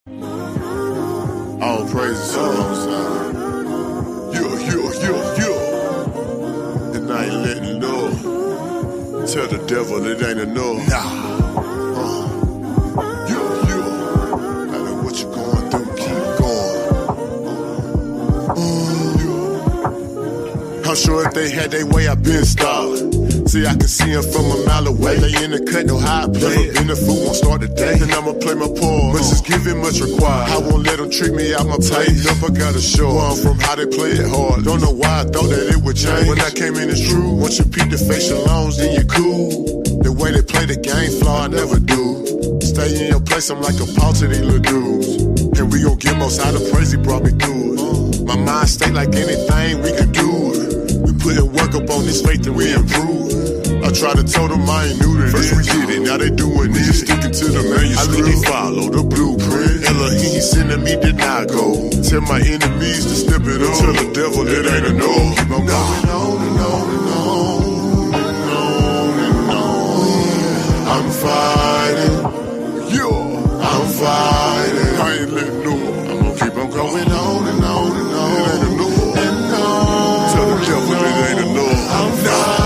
All praises to the Most High. Yeah. And I ain't letting know. Tell the devil it ain't enough. Nah. I know what you going through. Keep going. I'm sure if they had their way, I been stalling. See, I can see him from a mile away. They in the cut, know how I play. Never been a fool, won't start the day. And I'ma play my part. Much is given, much required. I won't let them trick me out my place. Up, I gotta show I'm from how they play it hard. Don't know why I thought that it would change. When I came in, it's true. Once you peep the facial loans, then you cool. The way they play the game, flaw, I never do. Stay in your place, I'm like a paw to these little dudes. And we gon' get most out of praise, he brought me through it. My mind stay like anything, we can do it. We putting work up on this faith and we improve. I try to tell them I ain't new to this. First we did it, now they doing this. Sticking to the manuscript. I let they follow the blueprint. Elohim sending me did not go. Tell my enemies to step it up. Tell the devil it ain't a no. Keep on going on and on and on and on and on. I'm fighting. I'm fighting. I ain't letting no. I'm gonna keep on going on and on and on. It ain't a no. And on. Tell the devil it ain't a no. I'm fighting.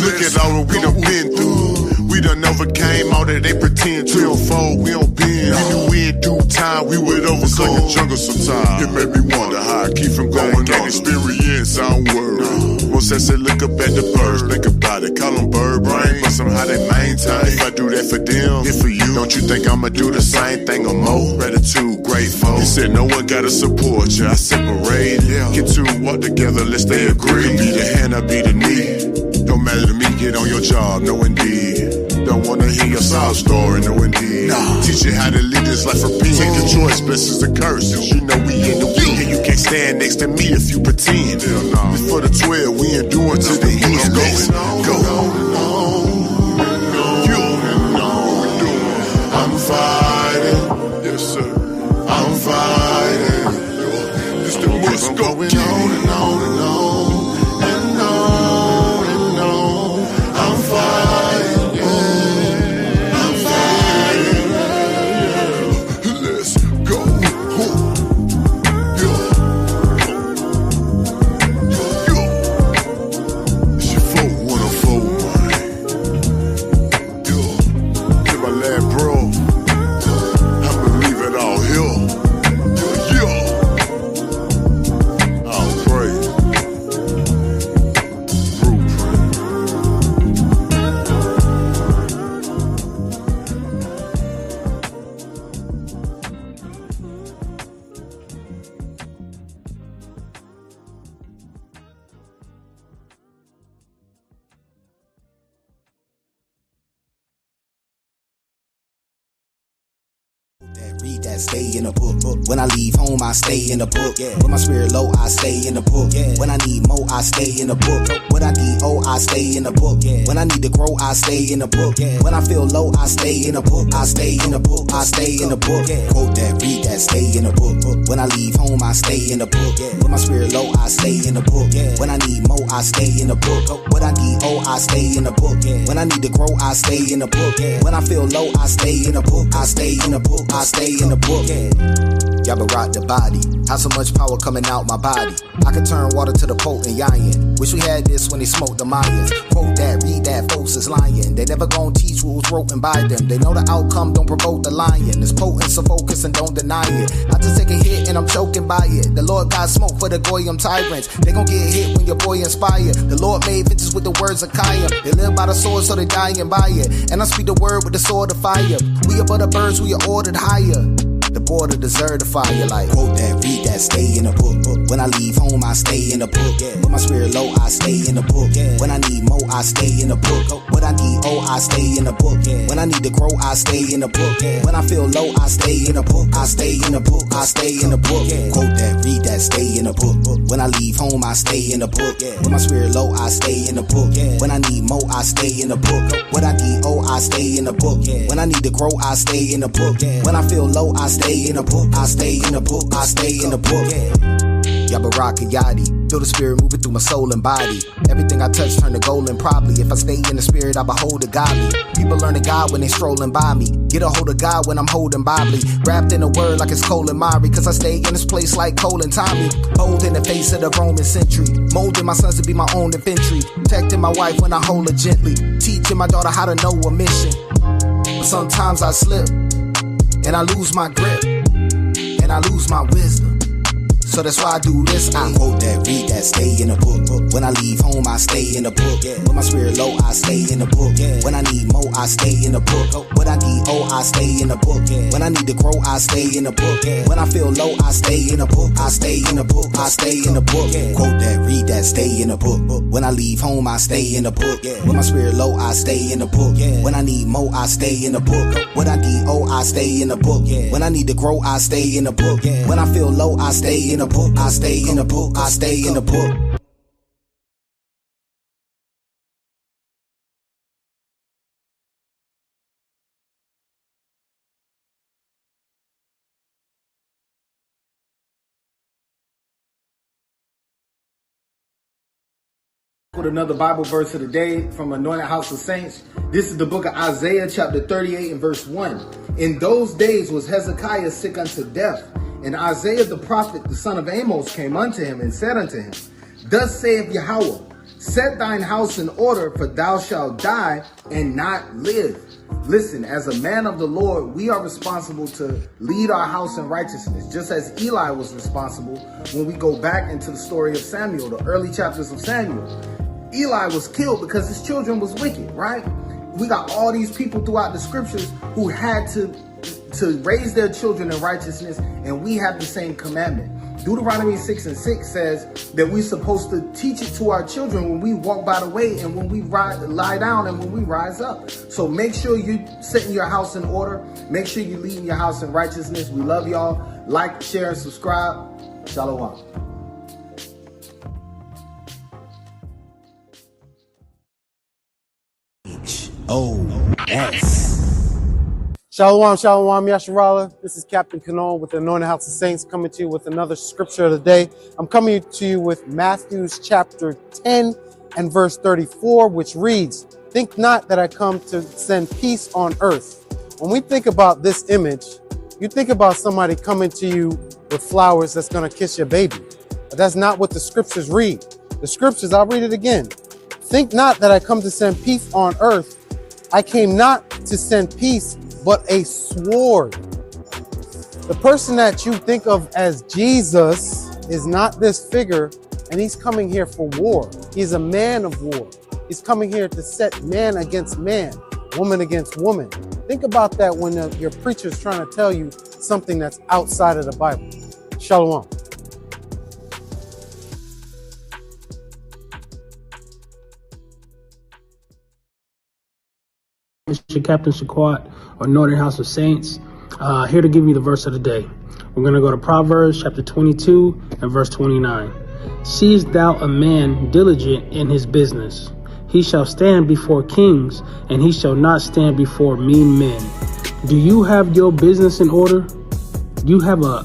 Look at all we done been through. We done overcame all that they pretend to. We don't fold, we don't bend. We knew we in due time, we would overcome. It's like a jungle sometimes. It made me wonder how I keep from going on. Experience, I don't worry. Most I say look up at the birds, think about it. Call them bird brain, but somehow they maintain. If I do that for them, it's for you. Don't you think I'ma do the same thing or more? Gratitude, grateful. He said no one gotta support you, I separate. Get two, walk together, let's stay agree. You be the hand, I be the knee. Don't matter to me, get on your job, no indeed. Don't wanna hear your sob story, no indeed. Teach you how to live this life for peace. Take the choice, blessings the curse. You know we in the wheel, and you can't stand next to me if you pretend. Before the 12, we endure to the end. Go. I'm fighting. Yes, sir. I'm fighting. This the most going on and on and on. Read that, stay in the book. When I leave home, I stay in the book. When my spirit low, I stay in the book. When I need more, I stay in the book. When I need I stay in the book. When I need to grow, I stay in the book. When I feel low, I stay in the book. I stay in the book. I stay in the book. Quote that, read that, stay in the book. When I leave home, I stay in the book. When my spirit low, I stay in the book. When I need more, I stay in the book. When I need I stay in the book. When I need to grow, I stay in the book. When I feel low, I stay in the book. I stay in the book. I stay in the book. Y'all rock the body. How so much power coming out my body. I can turn water to the potent yayin. Wish we had this when they smoked the Mayans. Quote that, read that, folks is lying. They never gon' teach rules written by them. They know the outcome don't provoke the lion. It's potent, so focus and don't deny it. I just take a hit and I'm choking by it. The Lord got smoke for the Goyim tyrants. They gon' get hit when your boy inspired. The Lord made vengeance with the words of Kayim. They live by the sword, so they dying by it. And I speak the word with the sword of fire. We above the birds, we are ordered higher. The border deserve the fire, like quote that, read that, stay in the book. When I leave home, I stay in the book. When my spirit low, I stay in the book. When I need more, I stay in the book. When I need I stay in the book. When I need to grow, I stay in the book. When I feel low, I stay in the book. I stay in the book. I stay in the book. Quote that, read that, stay in the book. When I leave home, I stay in the book. When my spirit low, I stay in the book. When I need more, I stay in the book. When I need I stay in the book. When I need to grow, I stay in the book. When I feel low, I stay in the book. I stay in the book. I stay in the book. Yabaraka Yadi. Feel the spirit moving through my soul and body. Everything I touch turn to golden probably. If I stay in the spirit, I behold the godly. People learn to God when they strolling by me. Get a hold of God when I'm holding Bobley. Wrapped in a word like it's Cole and Mari. Cause I stay in this place like Cole and Tommy. Bold in the face of the Roman century. Molding my sons to be my own infantry. Protecting my wife when I hold her gently. Teaching my daughter how to know a mission. But sometimes I slip. And I lose my grip. And I lose my wisdom. So that's why I do this. I quote that, read that, stay in the book. When I leave home, I stay in the book. When my spirit low, I stay in the book. When I need more, I stay in the book. When I need I stay in the book. When I need to grow, I stay in the book. When I feel low, I stay in the book. I stay in the book. I stay in the book. Quote that, read that, stay in the book. When I leave home, I stay in the book. When my spirit low, I stay in the book. When I need more, I stay in the book. When I need I stay in the book. When I need to grow, I stay in the book. When I feel low, I stay in the book. I stay in the book. I stay in the book. With another Bible verse of the day from Anointed House of Saints. This is the book of Isaiah chapter 38 and verse 1. In those days was Hezekiah sick unto death, and Isaiah the prophet, the son of Amos, came unto him and said unto him, Thus saith Yahweh, set thine house in order, for thou shalt die and not live. Listen, as a man of the Lord, we are responsible to lead our house in righteousness, just as Eli was responsible when we go back into the story of Samuel, the early chapters of Samuel. Eli was killed because his children was wicked, right? We got all these people throughout the scriptures who had to raise their children in righteousness, and we have the same commandment. Deuteronomy 6:6 says that we're supposed to teach it to our children when we walk by the way and when we lie down and when we rise up. So make sure you're setting your house in order. Make sure you're leading your house in righteousness. We love y'all. Like, share, and subscribe. Shalom. Shalom, shalom, Yasharallah. This is Captain Kanon with the Anointed House of Saints coming to you with another scripture of the day. I'm coming to you with Matthew chapter 10 and verse 34, which reads, Think not that I come to send peace on earth. When we think about this image, you think about somebody coming to you with flowers that's going to kiss your baby. But that's not what the scriptures read. The scriptures, I'll read it again. Think not that I come to send peace on earth. I came not to send peace, but a sword. The person that you think of as Jesus is not this figure, and he's coming here for war. He's a man of war. He's coming here to set man against man, woman against woman. Think about that when your preacher's trying to tell you something that's outside of the Bible. Shalom. Mr. Captain Shaquat, or Northern House of Saints, here to give you the verse of the day. We're going to go to Proverbs chapter 22 and verse 29. Seest thou a man diligent in his business? He shall stand before kings, and he shall not stand before mean men. Do you have your business in order? Do you have a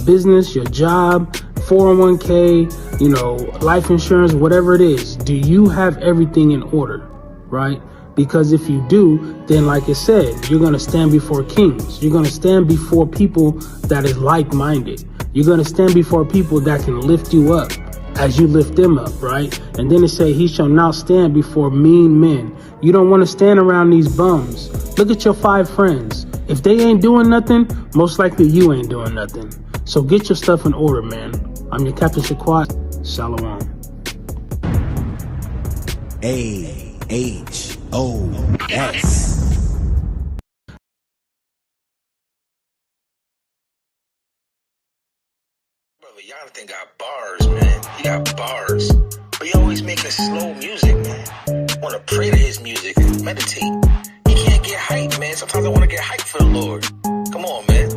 business, your job, 401k, life insurance, whatever it is? Do you have everything in order, right? Because if you do, then like it said, you're going to stand before kings. You're going to stand before people that is like-minded. You're going to stand before people that can lift you up as you lift them up, right? And then it say, he shall not stand before mean men. You don't want to stand around these bums. Look at your 5 friends. If they ain't doing nothing, most likely you ain't doing nothing. So get your stuff in order, man. I'm your Captain Shaquat. Shalom. AHOS. Brother, Jonathan got bars, man. He got bars. But he always making slow music, man. Wanna pray to his music and meditate. You can't get hyped, man. Sometimes I wanna get hyped for the Lord. Come on, man.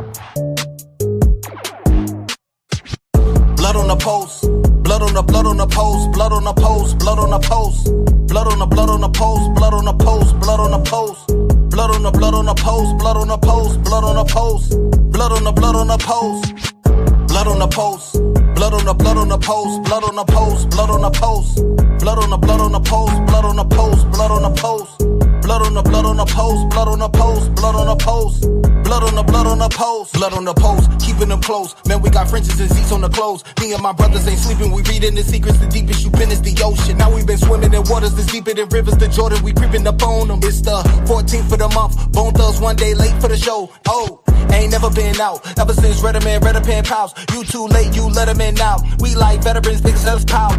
Blood on the post. Blood on the post. Blood on the post. Blood on the post. Blood on the post. Blood on the post. Blood on the post. Blood on the post. Blood on the post. Blood on the post. Blood on the post. Blood on the post. Blood Blood on the blood on the post, blood on the post, blood on the post. Blood on the blood on the post, blood on the post, blood on the post. Blood on the blood on the post, blood on the post, blood on the post. Blood on the blood on the post, blood on the post, keeping them close. Man, we got Frenches and seats on the clothes. Me and my brothers ain't sleeping, we reading the secrets. The deepest you've been is the ocean. Now we been swimming in waters that's deeper than rivers to Jordan. We creeping up on them. It's the 14th of the month. Bone Thugs one day late for the show. Oh, ain't never been out ever since Redder Man, Redder Pen Pals. You too late, you let them in now. We like veterans, niggas us power.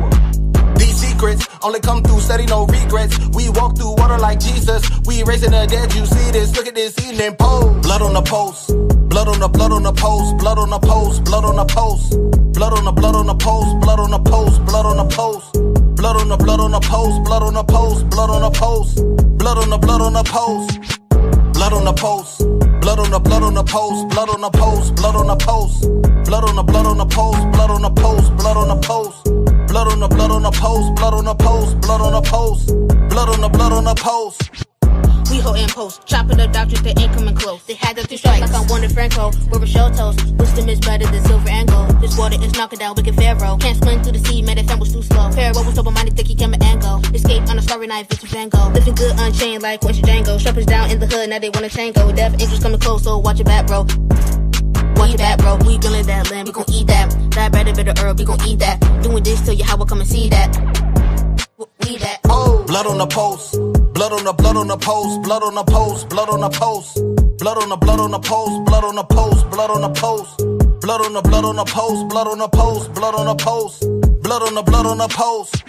These secrets only come through steady, no regrets. We walk through water like Jesus. We raising the dead, you see this. Look at this evening pose. Blood on the post. Blood on the blood on the post. Blood on the post. Blood on the post. Blood on the blood on the post. Blood on the post. Blood on the post. Blood on the blood on the post. Blood on the post. Blood on the post. Blood on the blood on the post. Blood on the post. Blood on the blood on the post. Blood on the post. Blood on the post. Blood on the blood on the post. Blood on the post. Blood on the post. Blood on the blood on the post. Blood on the post. Blood on the post. Blood on the blood on the post. We hold in post, chopping up doctors that ain't coming close. They had the 3 strikes like I'm Wonder Franco. We're Rochelle toast. Wisdom is better than silver and gold. This water is knocking down wicked Pharaoh. Can't swim through the sea, man, that fan was too slow. Pharaoh was sober-minded, think he can and go. Escape on a starry night, Victor Van Gogh. Living good unchained like Quincy Django. Strippers down in the hood, now they wanna tango. Death angels coming close, so watch your back, bro. Watch your back, bro. We feeling that land, we gon' eat that. That better, bitter herb, we gon' eat that. Doing this till you how I come and see that. We that. Oh. Blood on the post. Blood on the blood on the post. Blood on the post. Blood on the post. Blood on the blood on the post. Blood on the post. Blood on the post. Blood on the blood on the post. Blood on the post. Blood on the post. Blood on the blood on the post.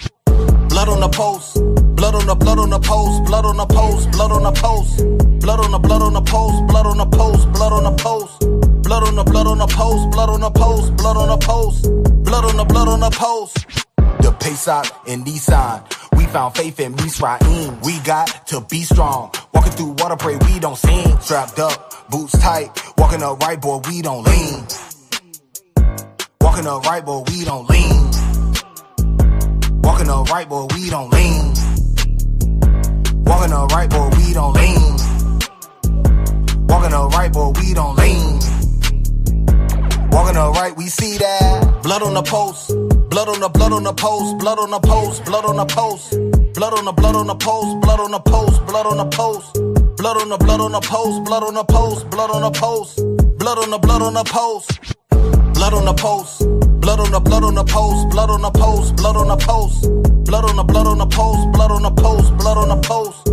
Blood on the post. Blood on the blood on the post. Blood on the post. Blood on the post. Blood on the blood on the post. Blood on the post. Blood on the post. Blood on the blood on the post. Blood on the post. Blood on the post. Blood on the blood on the post. The Pesach and Nissan. We found faith in Misraim. We got to be strong. Walking through water, pray we don't sink. Strapped up, boots tight. Walking up right, boy, we don't lean. Walking up right, boy, we don't lean. Walking up right, boy, we don't lean. Walking up right, boy, we don't lean. Walking up right, boy, we don't lean. Walking up right, we see that. Blood on the post. Blood on the blood on the post. Blood on the post. Blood on the post. Blood on the blood on the post. Blood on the post. Blood on the post. Blood on the blood on the post. Blood on the post. Blood on the post. Blood on the blood on the post. Blood on the post. Blood on the blood on the post. Blood on the post. Blood on the post. Blood on the blood on the post. Blood on the post. Blood on the post.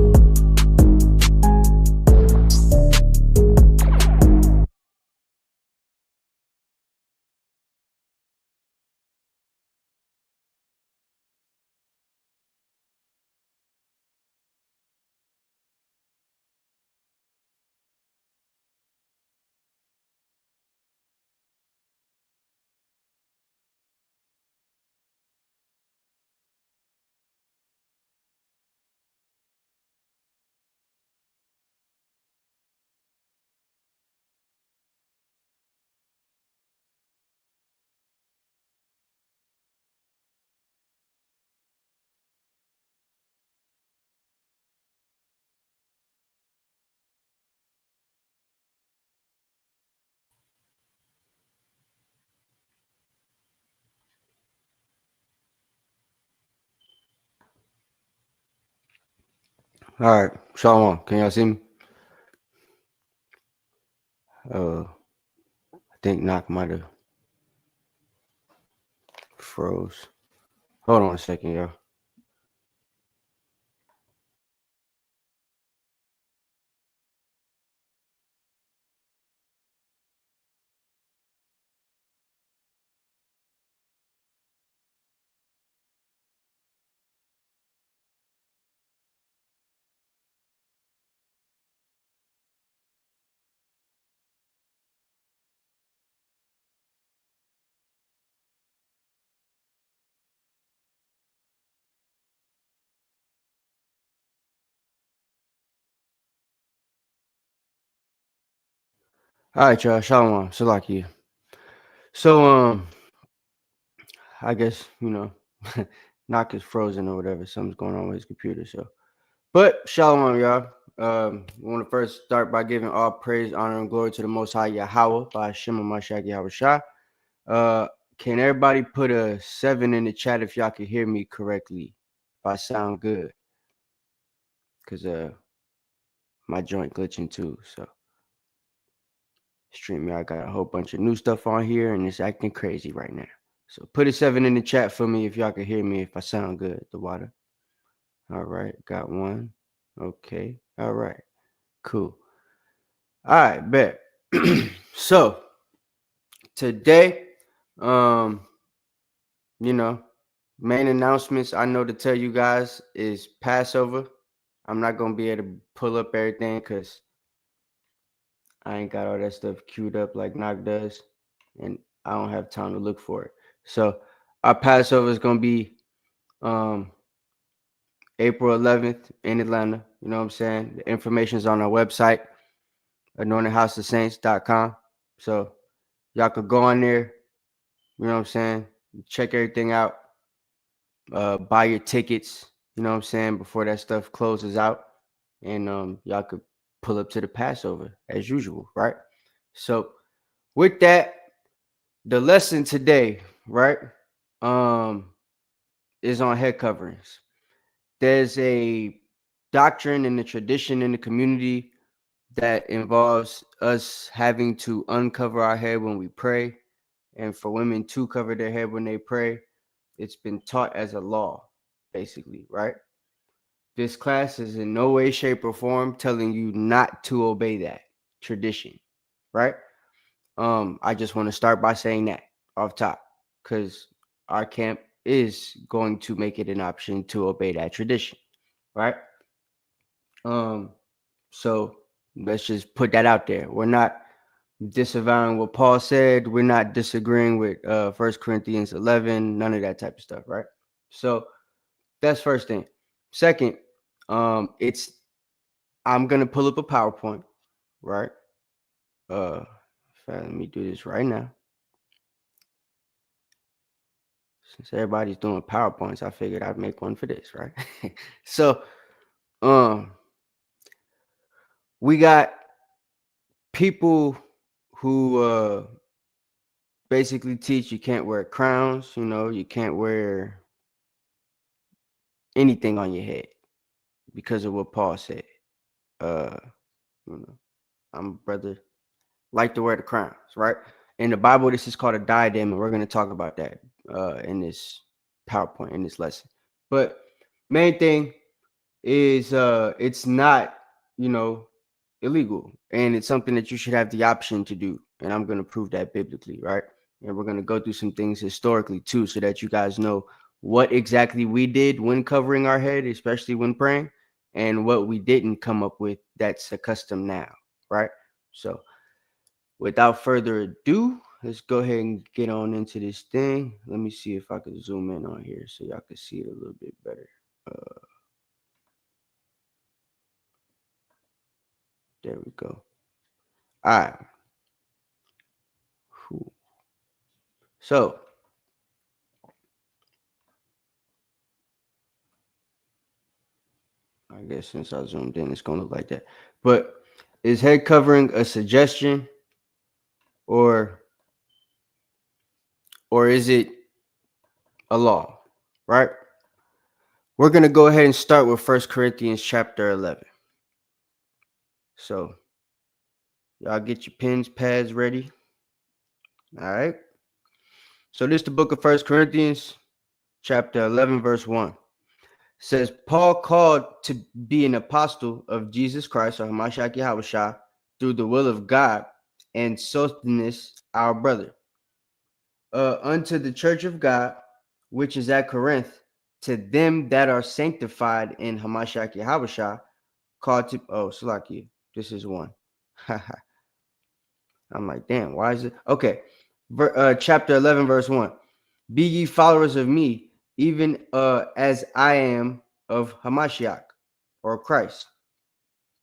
All right, Shalom. Can y'all see me? I think Knock might have froze. Hold on a second, y'all. All right, y'all. Shalom. Salakia. So, I guess, Knock is frozen or whatever. Something's going on with his computer. So, but Shalom, y'all. We want to first start by giving all praise, honor, and glory to the Most High Yahweh by Hashem Mashiach Yahweh Shai. can everybody put a 7 in the chat if y'all can hear me correctly? If I sound good. Because my joint glitching too. So StreamYard got a whole bunch of new stuff on here and it's acting crazy right now. So put a 7 in the chat for me if y'all can hear me, if I sound good, the water. All right, got 1. Okay. All right. Cool. All right, bet. So today, main announcements I know to tell you guys is Passover. I'm not gonna be able to pull up everything because I ain't got all that stuff queued up like Knock does, and I don't have time to look for it. So our Passover is gonna be April 11th in Atlanta. You know what I'm saying? The information is on our website, anointinghouseofsaints.com. So y'all could go on there, you know what I'm saying? Check everything out. Buy your tickets, you know what I'm saying, before that stuff closes out. And y'all could pull up to the Passover as usual, right? So with that, the lesson today, right, is on head coverings. There's a doctrine and a tradition in the community that involves us having to uncover our head when we pray, and for women to cover their head when they pray. It's been taught as a law, basically, right? This class is in no way, shape, or form telling you not to obey that tradition, right? I just want to start by saying that off top, because our camp is going to make it an option to obey that tradition, right? So let's just put that out there. We're not disavowing what Paul said. We're not disagreeing with 1 Corinthians 11, none of that type of stuff, right? So that's first thing. Second, I'm gonna pull up a PowerPoint, right? Let me do this right now. Since everybody's doing PowerPoints, I figured I'd make one for this, right? So we got people who basically teach you can't wear crowns, you can't wear anything on your head because of what Paul said. I'm a brother, like to wear the crowns, right? In the Bible, this is called a diadem, and we're going to talk about that in this PowerPoint, in this lesson. But main thing is it's not, illegal, and it's something that you should have the option to do. And I'm going to prove that biblically, right? And we're going to go through some things historically too, so that you guys know what exactly we did when covering our head, especially when praying, and what we didn't come up with that's a custom now, right? So without further ado, let's go ahead and get on into this thing. Let me see if I can zoom in on here so y'all can see it a little bit better. There we go. All right. Cool. So I guess since I zoomed in, it's going to look like that. But is head covering a suggestion or is it a law, right? We're going to go ahead and start with 1 Corinthians chapter 11. So y'all get your pens, pads ready. All right. So this is the book of 1 Corinthians chapter 11, verse 1. It says, Paul called to be an apostle of Jesus Christ, or Hamashiach Yahushua, through the will of God, and Sosthenes, our brother, unto the church of God, which is at Corinth, to them that are sanctified in Hamashiach Yahushua, called to, Salakia, this is one. I'm like, damn, why is it? Okay. Chapter 11, verse 1. Be ye followers of me, even as I am of Hamashiach, or Christ.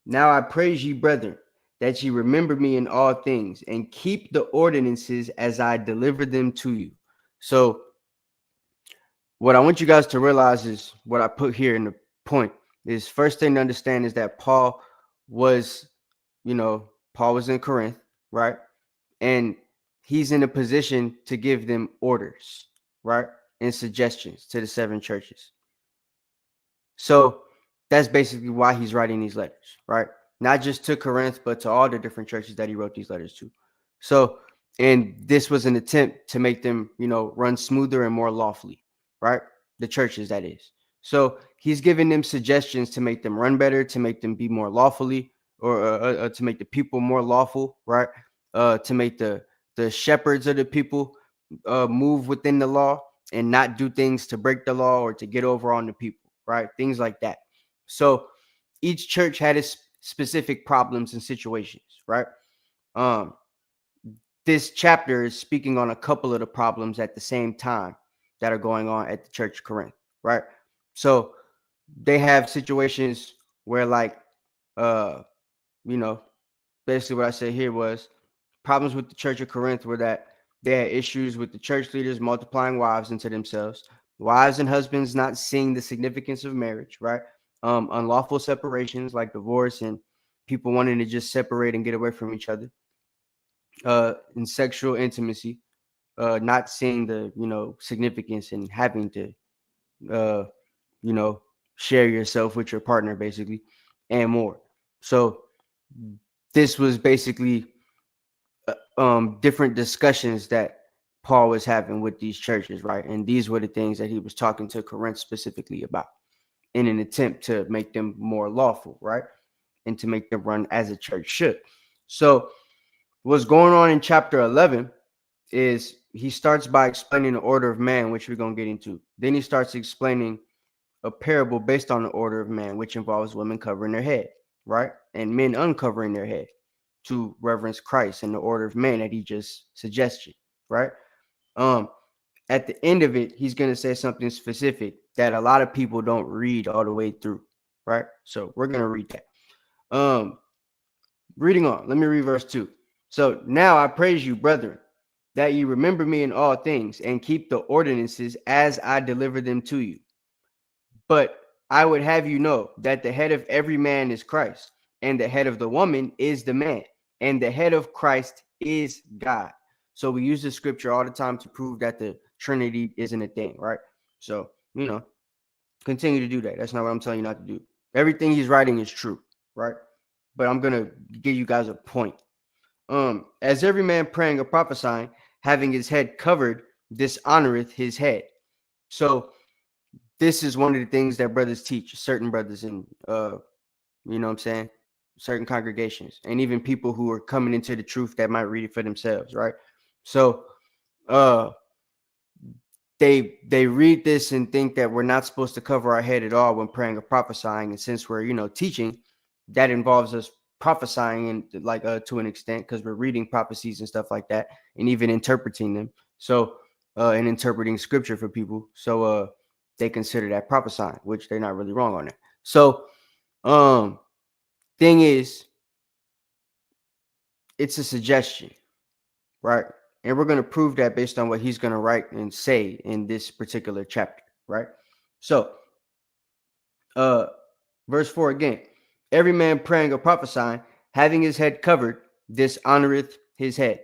Now I praise ye, brethren, that ye remember me in all things, and keep the ordinances as I deliver them to you. So what I want you guys to realize is what I put here in the point is, first thing to understand is that Paul was in Corinth, right? And he's in a position to give them orders, right? And suggestions to the 7 churches. So that's basically why he's writing these letters, right? Not just to Corinth, but to all the different churches that he wrote these letters to. So, and this was an attempt to make them, run smoother and more lawfully, right? The churches, that is. So he's giving them suggestions to make them run better, to make them be more lawfully, or to make the people more lawful, right? To make the shepherds of the people move within the law and not do things to break the law or to get over on the people, right? Things like that. So each church had its specific problems and situations, right? This chapter is speaking on a couple of the problems at the same time that are going on at the Church of Corinth, right? So they have situations where, like, basically what I said here was problems with the Church of Corinth were that they had issues with the church leaders multiplying wives into themselves, wives and husbands not seeing the significance of marriage, right? Unlawful separations like divorce and people wanting to just separate and get away from each other. In sexual intimacy, not seeing the significance in having to share yourself with your partner, basically, and more. So this was basically different discussions that Paul was having with these churches, right? And these were the things that he was talking to Corinth specifically about in an attempt to make them more lawful, right? And to make them run as a church should. So what's going on in chapter 11 is he starts by explaining the order of man, which we're going to get into. Then he starts explaining a parable based on the order of man, which involves women covering their head, right? And men uncovering their head to reverence Christ in the order of man that he just suggested, right? At the end of it, he's going to say something specific that a lot of people don't read all the way through, right? So we're going to read that. Reading on, let me read verse 2. So now I praise you, brethren, that you remember me in all things and keep the ordinances as I deliver them to you. But I would have you know that the head of every man is Christ, and the head of the woman is the man, and the head of Christ is God. So we use the scripture all the time to prove that the Trinity isn't a thing, right? So, continue to do that. That's not what I'm telling you not to do. Everything he's writing is true, right? But I'm going to give you guys a point. As every man praying or prophesying, having his head covered, dishonoreth his head. So this is one of the things that brothers teach, certain brothers in, certain congregations, and even people who are coming into the truth that might read it for themselves, right? So they read this and think that we're not supposed to cover our head at all when praying or prophesying. And since we're, teaching, that involves us prophesying and to an extent, because we're reading prophecies and stuff like that, and even interpreting them. So and interpreting scripture for people. So they consider that prophesying, which they're not really wrong on that. So thing is, it's a suggestion, right? And we're going to prove that based on what he's going to write and say in this particular chapter, right? So verse 4 again. Every man praying or prophesying, having his head covered, dishonoreth his head.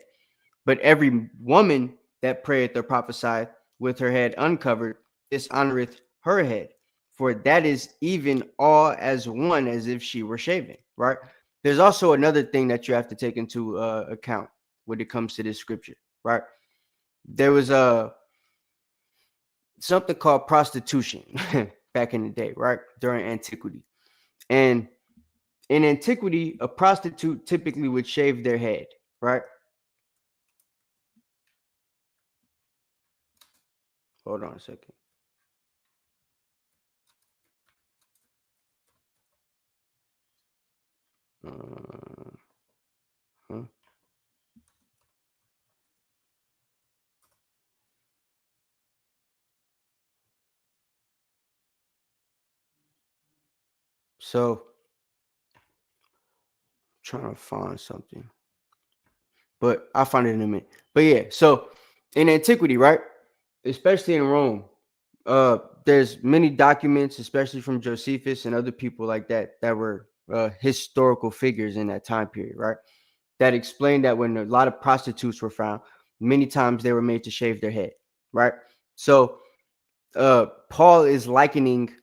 But every woman that prayeth or prophesieth with her head uncovered, dishonoreth her head. For that is even all as one as if she were shaven, right? There's also another thing that you have to take into account when it comes to this scripture, right? There was something called prostitution back in the day, right? During antiquity. And in antiquity, a prostitute typically would shave their head, right? Hold on a second. So, trying to find something, but I'll find it in a minute. But yeah, so in antiquity, right, especially in Rome, there's many documents, especially from Josephus and other people like that were historical figures in that time period, right, that explained that when a lot of prostitutes were found, many times they were made to shave their head, right? So Paul is likening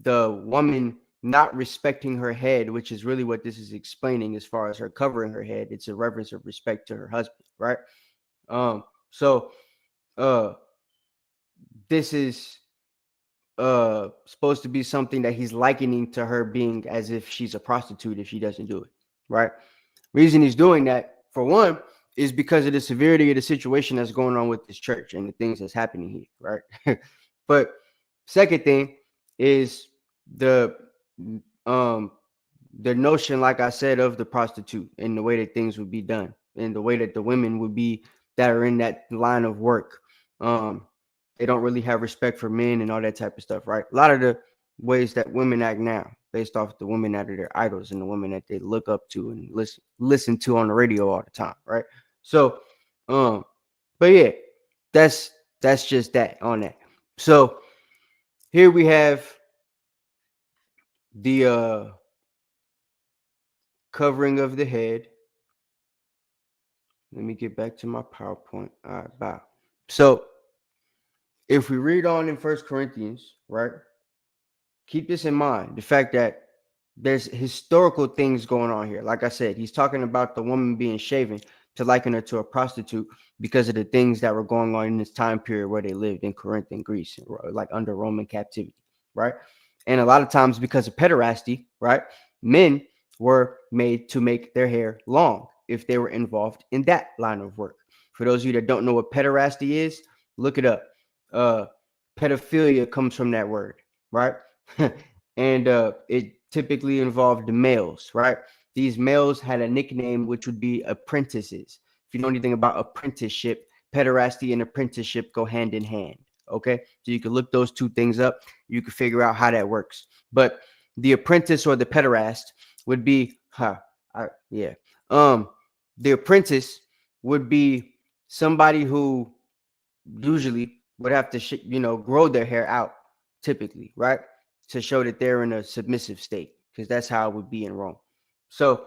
the woman not respecting her head, which is really what this is explaining as far as her covering her head. It's a reverence of respect to her husband, right? So this is supposed to be something that he's likening to her being as if she's a prostitute if she doesn't do it, right? Reason he's doing that, for one, is because of the severity of the situation that's going on with this church and the things that's happening here, right? But second thing is the notion, like I said, of the prostitute and the way that things would be done and the way that the women would be that are in that line of work. They don't really have respect for men and all that type of stuff, right? A lot of the ways that women act now, based off the women that are their idols and the women that they look up to and listen to on the radio all the time, right? So, but yeah, that's just that on that. So here we have the covering of the head. Let me get back to my PowerPoint. All right, bye. So if we read on in 1 Corinthians, right, keep this in mind, the fact that there's historical things going on here. Like I said, he's talking about the woman being shaven to liken her to a prostitute because of the things that were going on in this time period where they lived in Corinth and Greece, like under Roman captivity, right? And a lot of times because of pederasty, right, men were made to make their hair long if they were involved in that line of work. For those of you that don't know what pederasty is, look it up. Pedophilia comes from that word, right? And it typically involved males, right? These males had a nickname which would be apprentices. If you know anything about apprenticeship, pederasty and apprenticeship go hand in hand. Okay, so you can look those two things up. You can figure out how that works. But the apprentice or the pederast would be, the apprentice would be somebody who usually would have to, grow their hair out, typically, right, to show that they're in a submissive state, because that's how it would be in Rome. So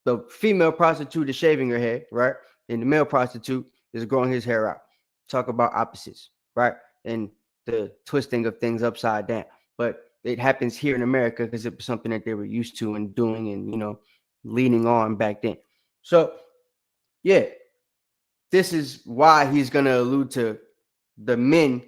the female prostitute is shaving her head, right, and the male prostitute is growing his hair out. Talk about opposites, right, and the twisting of things upside down. But it happens here in America because it was something that they were used to and doing and, leaning on back then. So, yeah, this is why he's going to allude to the men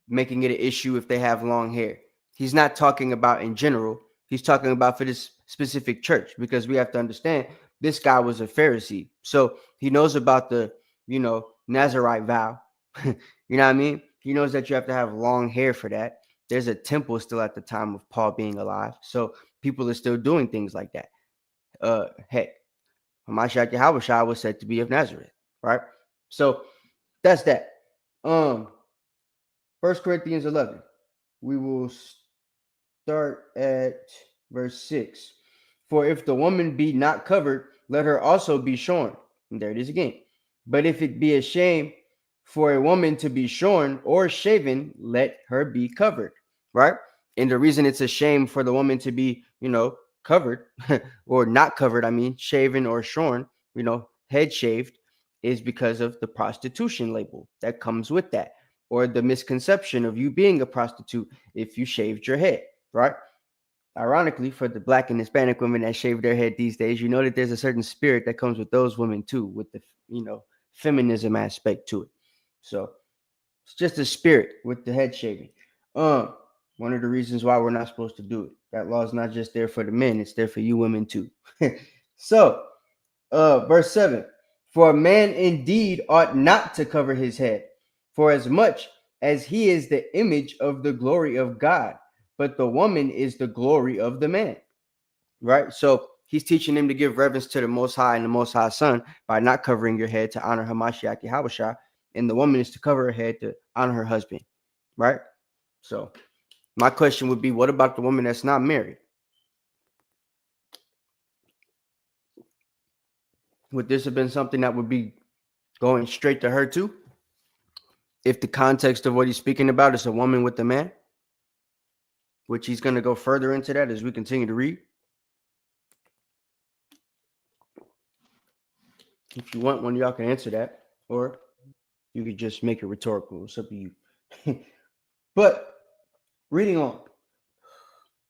making it an issue if they have long hair. He's not talking about in general. He's talking about for this specific church, because we have to understand this guy was a Pharisee. So he knows about the, Nazirite vow. You know what I mean? He knows that you have to have long hair for that. There's a temple still at the time of Paul being alive. So people are still doing things like that. Heck, Hamashiach Yahushua was said to be of Nazareth, right? So that's that. 1 Corinthians 11. We will start at verse 6. For if the woman be not covered, let her also be shorn. And there it is again. But if it be a shame for a woman to be shorn or shaven, let her be covered, right? And the reason it's a shame for the woman to be, covered or not covered, shaven or shorn, head shaved, is because of the prostitution label that comes with that, or the misconception of you being a prostitute if you shaved your head, right? Ironically, for the Black and Hispanic women that shave their head these days, you know that there's a certain spirit that comes with those women too, with the, feminism aspect to it. So it's just a spirit with the head shaving. One of the reasons why we're not supposed to do it. That law is not just there for the men, it's there for you women too. So, verse 7. For a man indeed ought not to cover his head, for as much as he is the image of the glory of God, but the woman is the glory of the man. Right? So he's teaching him to give reverence to the Most High and the Most High Son by not covering your head to honor Hamashiach Yahushua, and the woman is to cover her head to honor her husband. Right? So my question would be, what about the woman that's not married? Would this have been something that would be going straight to her too? If the context of what he's speaking about is a woman with a man, which he's going to go further into that as we continue to read. If you want one, y'all can answer that. or you could just make it rhetorical. It's up to you. But reading on.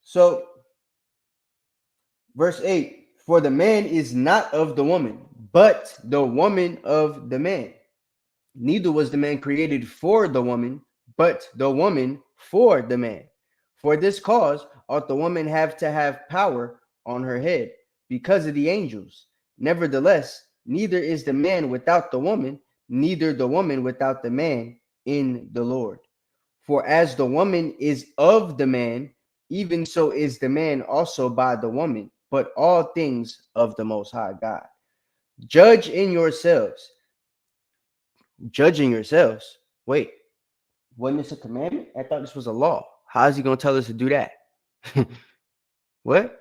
So, verse 8, for the man is not of the woman, but the woman of the man. Neither was the man created for the woman, but the woman for the man. For this cause ought the woman have to have power on her head because of the angels. Nevertheless, neither is the man without the woman, neither the woman without the man in the Lord. For as the woman is of the man, even so is the man also by the woman, but all things of the Most High God. Judge in yourselves. Judging yourselves. Wait, wasn't this a commandment? I thought this was a law. How is he going to tell us to do that? What?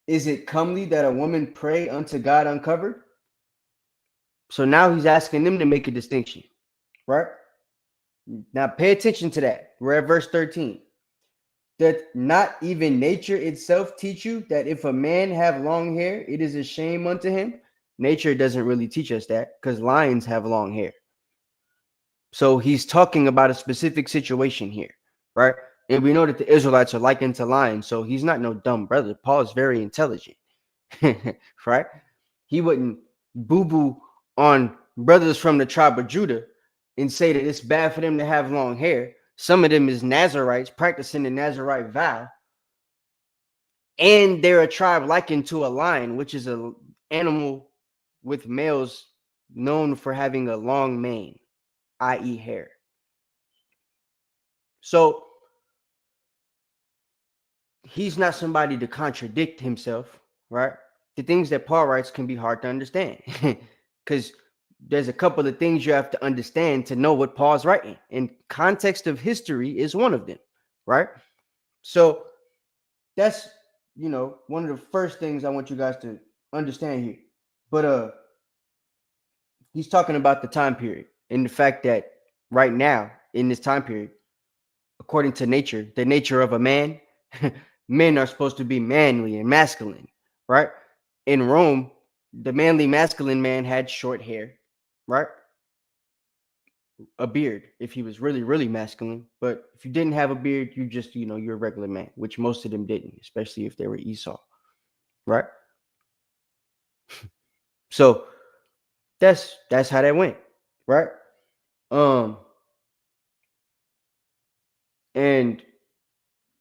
Is it comely that a woman pray unto God uncovered? So now he's asking them to make a distinction, right? Now pay attention to that. We're at verse 13. Doth not even nature itself teach you that if a man have long hair, it is a shame unto him? Nature doesn't really teach us that because lions have long hair. So he's talking about a specific situation here, right? And we know that the Israelites are likened to lions, so he's not no dumb brother. Paul is very intelligent, right? He wouldn't boo-boo on brothers from the tribe of Judah and say that it's bad for them to have long hair. Some of them is Nazarites practicing the Nazarite vow. And they're a tribe likened to a lion, which is an animal with males known for having a long mane, i.e. hair. So he's not somebody to contradict himself, right? The things that Paul writes can be hard to understand because there's a couple of things you have to understand to know what Paul's writing. And context of history is one of them, right? So that's, one of the first things I want you guys to understand here. But he's talking about the time period and the fact that right now in this time period, according to nature, the nature of a man, men are supposed to be manly and masculine, right? In Rome, the manly masculine man had short hair, right? A beard if he was really, really masculine. But if you didn't have a beard, you just, you're a regular man, which most of them didn't, especially if they were Esau, right? So that's how that went, right? And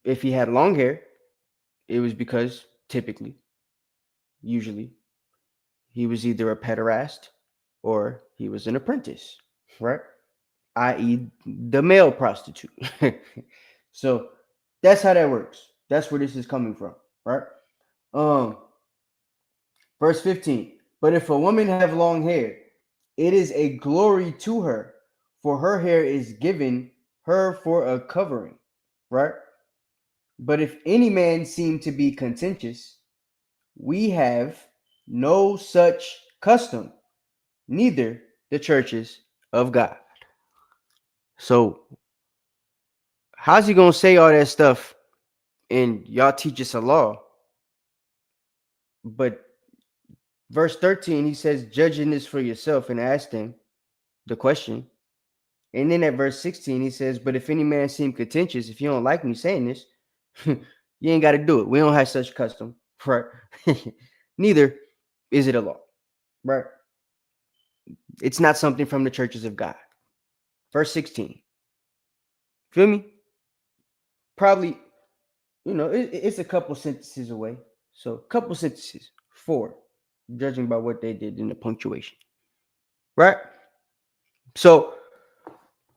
if he had long hair, it was because usually, he was either a pederast or he was an apprentice, right? I.e. the male prostitute. So that's how that works. That's where this is coming from, right? Verse 15. But if a woman have long hair, it is a glory to her, for her hair is given her for a covering, right? But if any man seem to be contentious, we have no such custom, neither the churches of God. So how's he going to say all that stuff and y'all teach us a law? But verse 13, he says, judging this for yourself, and ask them the question. And then at verse 16, he says, but if any man seem contentious, if you don't like me saying this, you ain't got to do it. We don't have such custom, right? Neither is it a law, right? It's not something from the churches of God. Verse 16. Feel me? Probably, it's a couple sentences away. So a couple sentences, 4, judging by what they did in the punctuation, right? So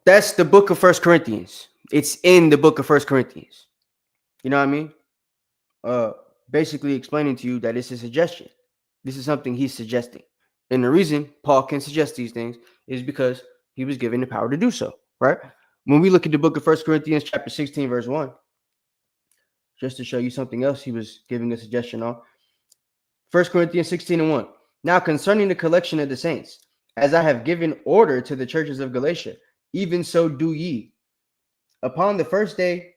that's the book of 1 Corinthians. It's in the book of 1 Corinthians. You know what I mean? Basically explaining to you that it's a suggestion. This is something he's suggesting. And the reason Paul can suggest these things is because he was given the power to do so, right? When we look at the book of 1 Corinthians chapter 16, verse 1, just to show you something else he was giving a suggestion on. 1 Corinthians 16 and 1. Now concerning the collection of the saints, as I have given order to the churches of Galatia, even so do ye. Upon the first day,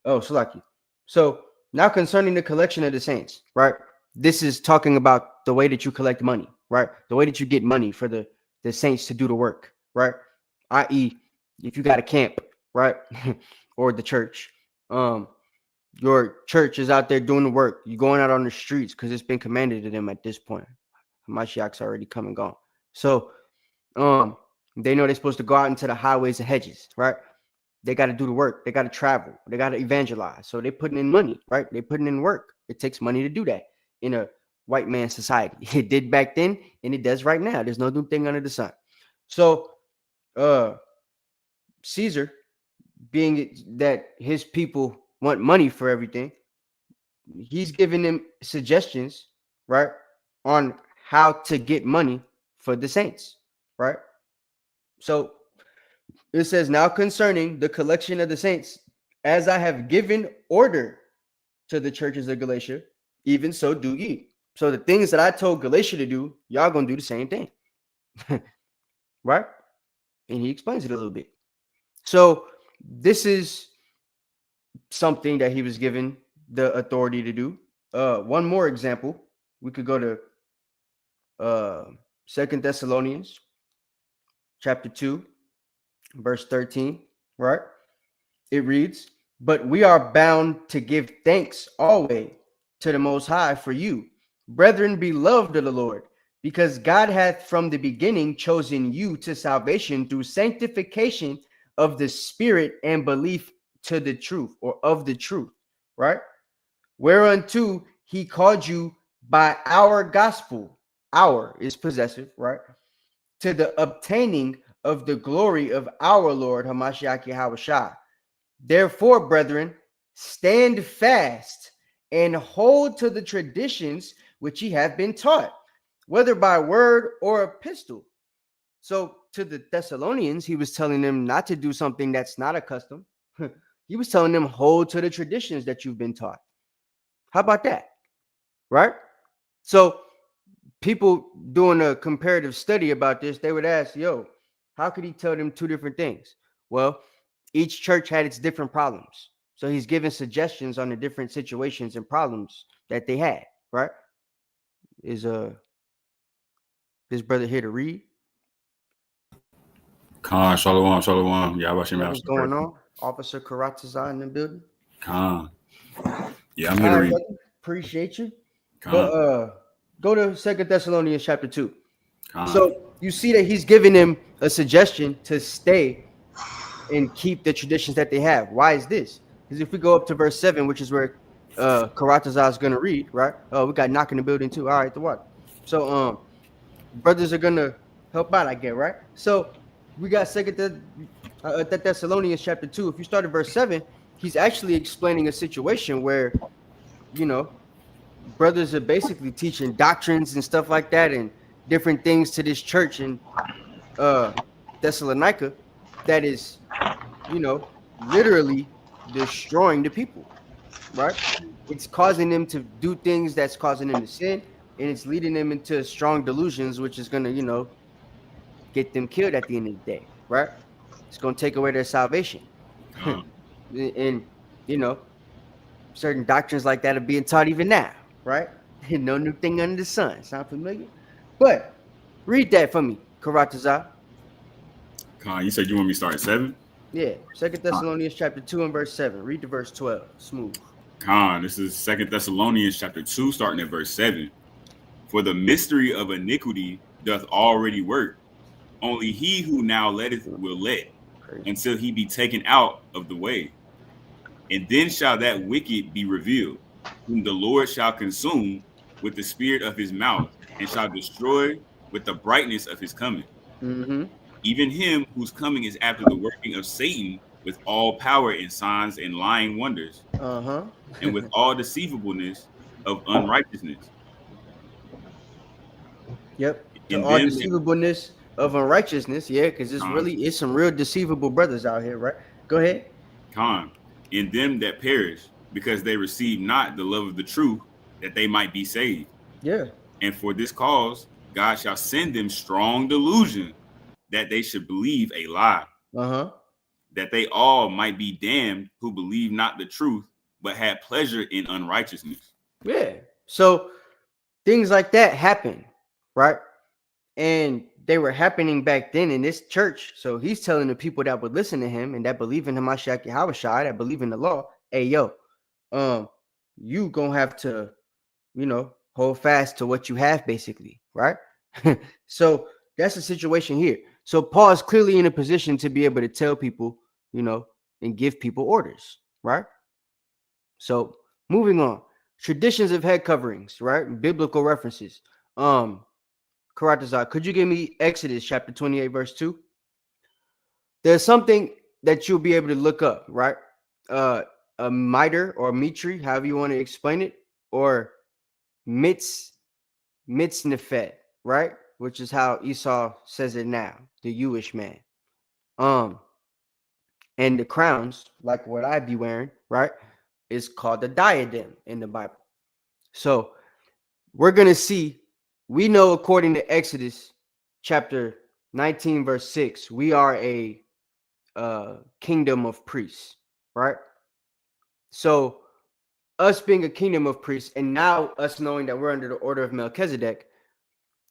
Salaki. So now concerning the collection of the saints, right? This is talking about the way that you collect money, right? The way that you get money for the saints to do the work, right? I.e., if you got a camp, right, or the church, your church is out there doing the work. You're going out on the streets because it's been commanded to them at this point. Mashiach's already come and gone. So they know they're supposed to go out into the highways and hedges, right? They got to do the work. They got to travel. They got to evangelize. So they're putting in money, right? They're putting in work. It takes money to do that in a white man society. It did back then, and it does right now. There's no new thing under the sun. So Caesar, being that his people want money for everything, he's giving them suggestions, right, on how to get money for the saints, right? So it says, now concerning the collection of the saints, as I have given order to the churches of Galatia, even so do ye. So the things that I told Galatia to do, y'all gonna do the same thing. Right? And he explains it a little bit. So this is something that he was given the authority to do. One more example, we could go to 2 Thessalonians chapter 2, verse 13, right? It reads, but we are bound to give thanks always to the Most High for you, brethren beloved of the Lord, because God hath from the beginning chosen you to salvation through sanctification of the Spirit and belief to the truth, or of the truth, right? Whereunto he called you by our gospel. Our is possessive, right? To the obtaining of the glory of our Lord Hamashiach Yahushua. Therefore, brethren, stand fast and hold to the traditions which ye have been taught, whether by word or epistle. So to the Thessalonians, he was telling them not to do something that's not a custom. He was telling them, hold to the traditions that you've been taught. How about that? Right? So people doing a comparative study about this, they would ask, yo, how could he tell them two different things? Well, each church had its different problems. So he's giving suggestions on the different situations and problems that they had, right? Is this brother here to read? Khan, shalom. Yeah, what's going on? Officer Karatazar in the building. Khan. Yeah, I'm here to read. Brother. Appreciate you. But go to 2 Thessalonians chapter 2. So you see that he's giving them a suggestion to stay and keep the traditions that they have. Why is this? Because if we go up to verse 7, which is where Karatazar is going to read, right? Oh, we got Knock in the building too. All right, the what? So brothers are going to help out, I get, right? So we got 2 Thessalonians chapter 2. If you start at verse 7, he's actually explaining a situation where, you know, brothers are basically teaching doctrines and stuff like that and different things to this church in Thessalonica that is, you know, literally destroying the people, right? It's causing them to do things that's causing them to sin, and it's leading them into strong delusions, which is going to, you know, get them killed at the end of the day, right? It's going to take away their salvation. And, you know, certain doctrines like that are being taught even now, right? No new thing under the sun. Sound familiar? But read that for me, Karatazar. Khan, you said you want me to start at 7? Yeah, 2 Thessalonians chapter 2 and verse 7. Read to verse 12. Smooth. Khan, this is 2 Thessalonians chapter 2, starting at verse 7. For the mystery of iniquity doth already work. Only he who now letteth will let, until he be taken out of the way. And then shall that wicked be revealed, whom the Lord shall consume with the spirit of his mouth, and shall destroy with the brightness of his coming. Mm-hmm. Even him whose coming is after the working of Satan with all power and signs and lying wonders, and with all deceivableness of unrighteousness. Yep. All deceivableness of unrighteousness, yeah, because it's some real deceivable brothers out here, right? Go ahead. Khan, in them that perish, because they receive not the love of the truth, that they might be saved. Yeah. And for this cause, God shall send them strong delusion, that they should believe a lie. That they all might be damned who believe not the truth, but had pleasure in unrighteousness. Yeah. So things like that happen, right? and they were happening back then in this church. So he's telling the people that would listen to him and that believe in Hamashiach Yahushua, that believe in the law, hey, yo, you gonna have to, hold fast to what you have, basically, right? So that's the situation here. So Paul is clearly in a position to be able to tell people, and give people orders, right? So moving on, traditions of head coverings, right? Biblical references. Karatazar, could you give me Exodus chapter 28, verse 2? There's something that you'll be able to look up, right? A mitre or mitri, however you want to explain it, or mitznefet, right? Which is how Esau says it now, the Jewish man. And the crowns, like what I be wearing, right, is called the diadem in the Bible. So we're going to see, we know according to Exodus chapter 19, verse 6, we are a kingdom of priests, right? So us being a kingdom of priests, and now us knowing that we're under the order of Melchizedek,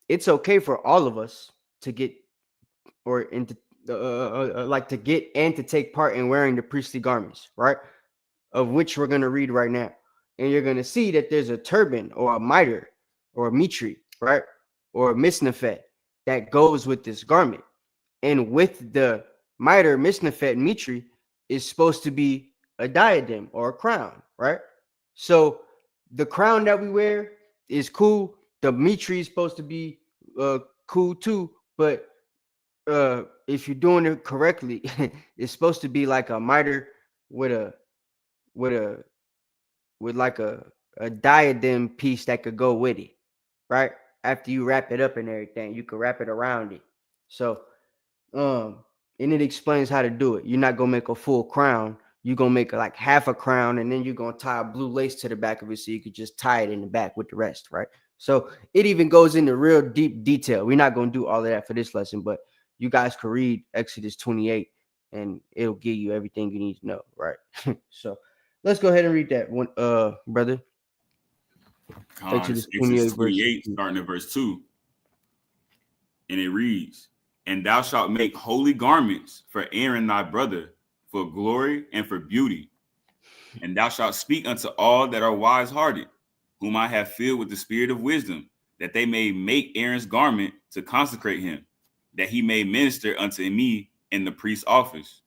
it's okay for all of us to get or into to get and to take part in wearing the priestly garments, right? Of which we're going to read right now. And you're going to see that there's a turban or a mitre or a mitri, right? Or a misnefet that goes with this garment. And with the mitre, misnefet, mitri is supposed to be a diadem or a crown, right? So the crown that we wear is cool. The mitri is supposed to be cool too, but if you're doing it correctly, it's supposed to be like a mitre with like a diadem piece that could go with it, right? After you wrap it up and everything, you can wrap it around it. So, and it explains how to do it. You're not gonna make a full crown. You're gonna make like half a crown, and then you're gonna tie a blue lace to the back of it so you could just tie it in the back with the rest, right? So it even goes into real deep detail. We're not gonna do all of that for this lesson, but you guys can read Exodus 28 and it'll give you everything you need to know, right? So let's go ahead and read that one, brother. Exodus 28 starting at verse 2. And it reads, "And thou shalt make holy garments for Aaron thy brother, for glory and for beauty. And thou shalt speak unto all that are wise-hearted, whom I have filled with the spirit of wisdom, that they may make Aaron's garment to consecrate him, that he may minister unto me in the priest's office.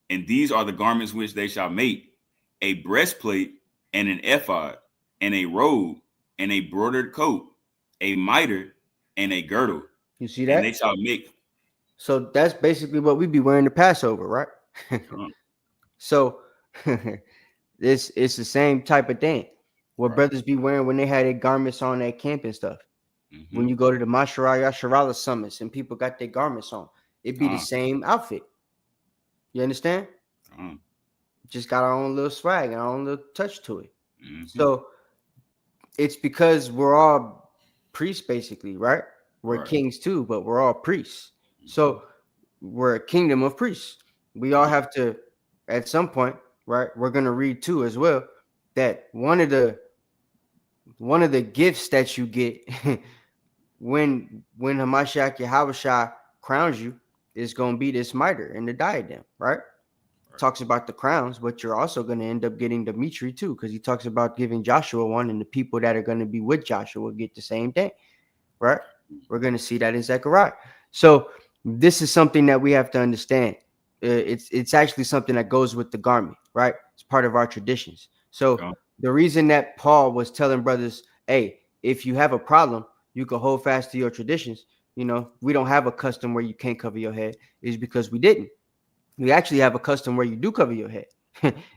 And these are the garments which they shall make: a breastplate and an ephod, and a robe, and a broidered coat, a mitre, and a girdle." You see that? And they shall make. So that's basically what we be wearing the Passover, right? So it's the same type of thing. What brothers be wearing when they had their garments on at camp and stuff. Mm-hmm. When you go to the Masharah Yasharala summits and people got their garments on, it'd be the same outfit. You understand? Just got our own little swag and our own little touch to it. Mm-hmm. So it's because we're all priests, basically, right? We're kings too, but we're all priests. Mm-hmm. So we're a kingdom of priests. We all have to, at some point, right? We're gonna read too as well that one of the gifts that you get when Hamashiach Yahushua crowns you is going to be this mitre and the diadem, right? Talks about the crowns, but you're also going to end up getting the mitri too, because he talks about giving Joshua one, and the people that are going to be with Joshua get the same thing, right? We're going to see that in Zechariah. So this is something that we have to understand. It's actually something that goes with the garment, right? It's part of our traditions. So the reason that Paul was telling brothers, hey, if you have a problem, you can hold fast to your traditions. You know, we don't have a custom where you can't cover your head, is because we didn't. We actually have a custom where you do cover your head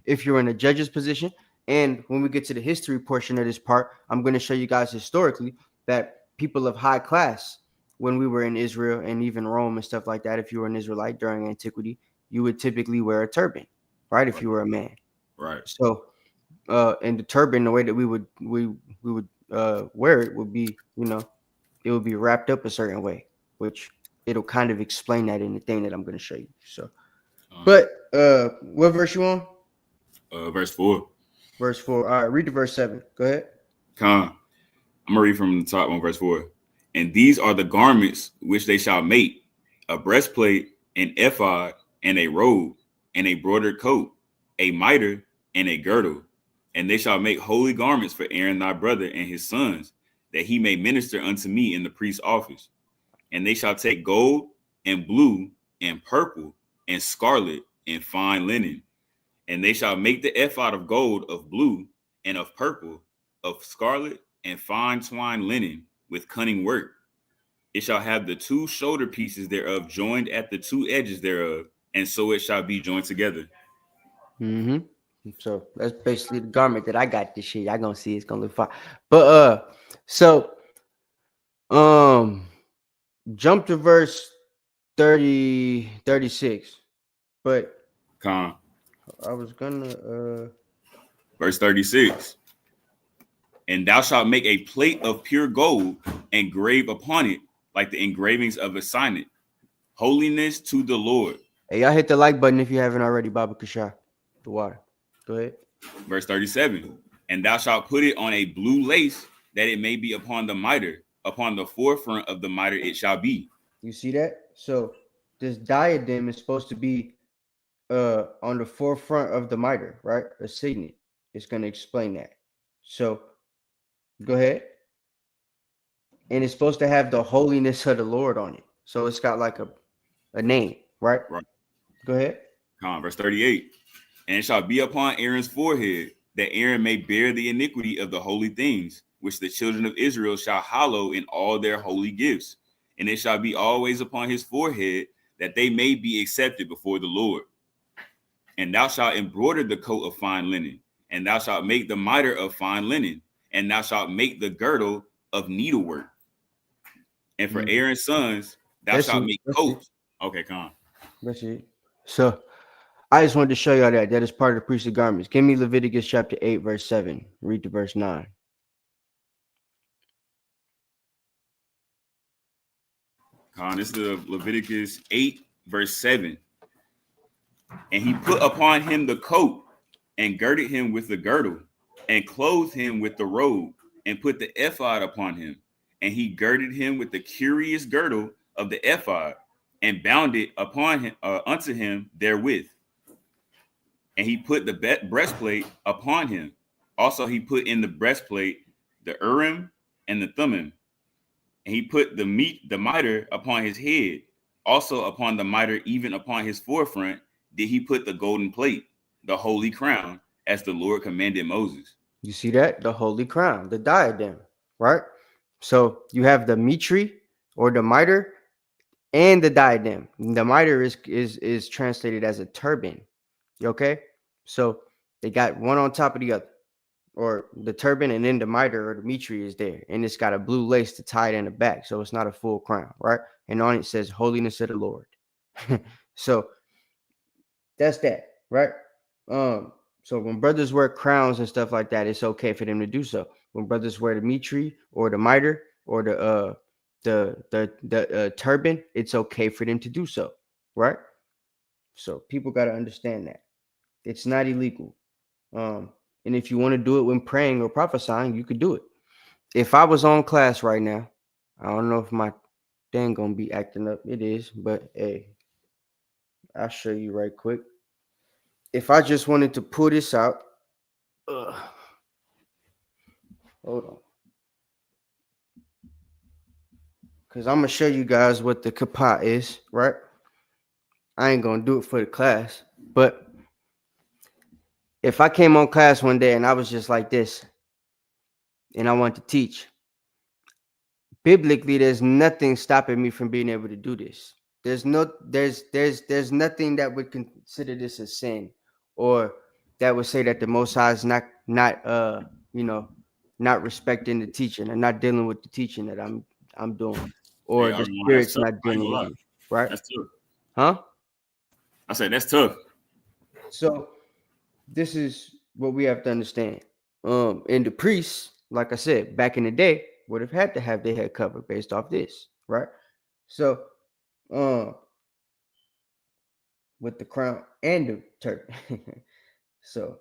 if you're in a judge's position. And when we get to the history portion of this part, I'm going to show you guys historically that people of high class, when we were in Israel and even Rome and stuff like that, if you were an Israelite during antiquity, you would typically wear a turban, right? If you were a man. Right. So, and the turban, the way that we would wear it would be, you know, it would be wrapped up a certain way, which it'll kind of explain that in the thing that I'm going to show you. So, but what verse you on? Verse 4. Verse 4. All right, read the verse 7. Go ahead. I'm gonna read from the top on verse 4. And these are the garments which they shall make: a breastplate, an ephod, and a robe, and a broidered coat, a mitre, and a girdle. And they shall make holy garments for Aaron thy brother and his sons, that he may minister unto me in the priest's office. And they shall take gold and blue and purple and scarlet and fine linen. And they shall make the ephod of gold, of blue, and of purple, of scarlet, and fine twined linen with cunning work. It shall have the two shoulder pieces thereof joined at the two edges thereof, and so it shall be joined together. Mm-hmm. So that's basically the garment that I got this year. Y'all gonna see it's gonna look fine. But jump to verse 36. But Con. I was gonna Verse 36. And thou shalt make a plate of pure gold, and grave upon it like the engravings of a signet, holiness to the Lord. Hey, y'all hit the like button if you haven't already. Baba Kashar, the water. Go ahead. Verse 37. And thou shalt put it on a blue lace, that it may be upon the mitre. Upon the forefront of the mitre it shall be. You see that? So this diadem is supposed to be on the forefront of the mitre, right? A signet. It's going to explain that. So go ahead. And it's supposed to have the holiness of the Lord on it. So it's got like a name, right? Right. Go ahead. Verse 38. And it shall be upon Aaron's forehead, that Aaron may bear the iniquity of the holy things, which the children of Israel shall hallow in all their holy gifts. And it shall be always upon his forehead, that they may be accepted before the Lord. And thou shalt embroider the coat of fine linen, and thou shalt make the mitre of fine linen, and thou shalt make the girdle of needlework. And for Aaron's sons, thou shalt make coats. Okay, come on. That's it. So I just wanted to show y'all that is part of the priestly garments. Give me Leviticus chapter 8, verse 7. Read to verse 9. This is Leviticus 8, verse 7. And he put upon him the coat, and girded him with the girdle, and clothed him with the robe, and put the ephod upon him. And he girded him with the curious girdle of the ephod, and bound it upon him unto him therewith. And he put the breastplate upon him. Also he put in the breastplate the Urim and the Thummim. And he put the mitre upon his head. Also upon the mitre, even upon his forefront, did he put the golden plate, the holy crown, as the Lord commanded Moses. You see that? The holy crown, the diadem, right? So you have the mitre or the mitre and the diadem. The mitre is translated as a turban. Okay? So they got one on top of the other, or the turban, and then the mitre or the mitre is there, and it's got a blue lace to tie it in the back, so it's not a full crown, right? And on it says holiness of the Lord. So that's that, right? So when brothers wear crowns and stuff like that, it's okay for them to do so. When brothers wear the mitre or the mitre or the turban, it's okay for them to do so, right? So people got to understand that it's not illegal. And if you want to do it when praying or prophesying, you could do it. If I was on class right now, I don't know if my thing gonna be acting up. It is, but hey, I'll show you right quick. If I just wanted to pull this out, hold on, because I'm gonna show you guys what the kapah is, right? I ain't gonna do it for the class, but if I came on class one day and I was just like this, and I want to teach, biblically, there's nothing stopping me from being able to do this. There's nothing that would consider this a sin, or that would say that the Most High is not respecting the teaching and not dealing with the teaching that I'm doing, or the Spirit's not dealing with me, right? That's tough. Huh? I said that's tough. So this is what we have to understand. And the priests, like I said, back in the day, would have had to have their head covered based off this, right? So with the crown and the turban. So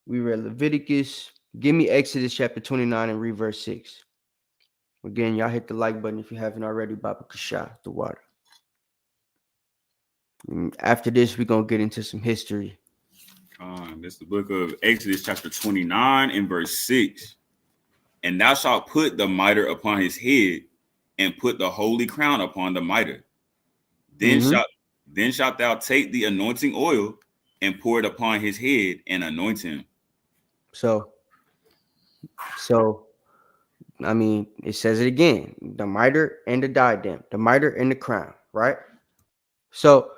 we read Leviticus. Give me Exodus chapter 29 and read verse 6. Again, y'all hit the like button if you haven't already. Baba Kasha, the water. After this, we're going to get into some history. This is the book of Exodus, chapter 29 and verse 6. And thou shalt put the mitre upon his head, and put the holy crown upon the mitre. Then shalt thou take the anointing oil and pour it upon his head and anoint him. So I mean, it says it again: the mitre and the diadem, the mitre and the crown, right? So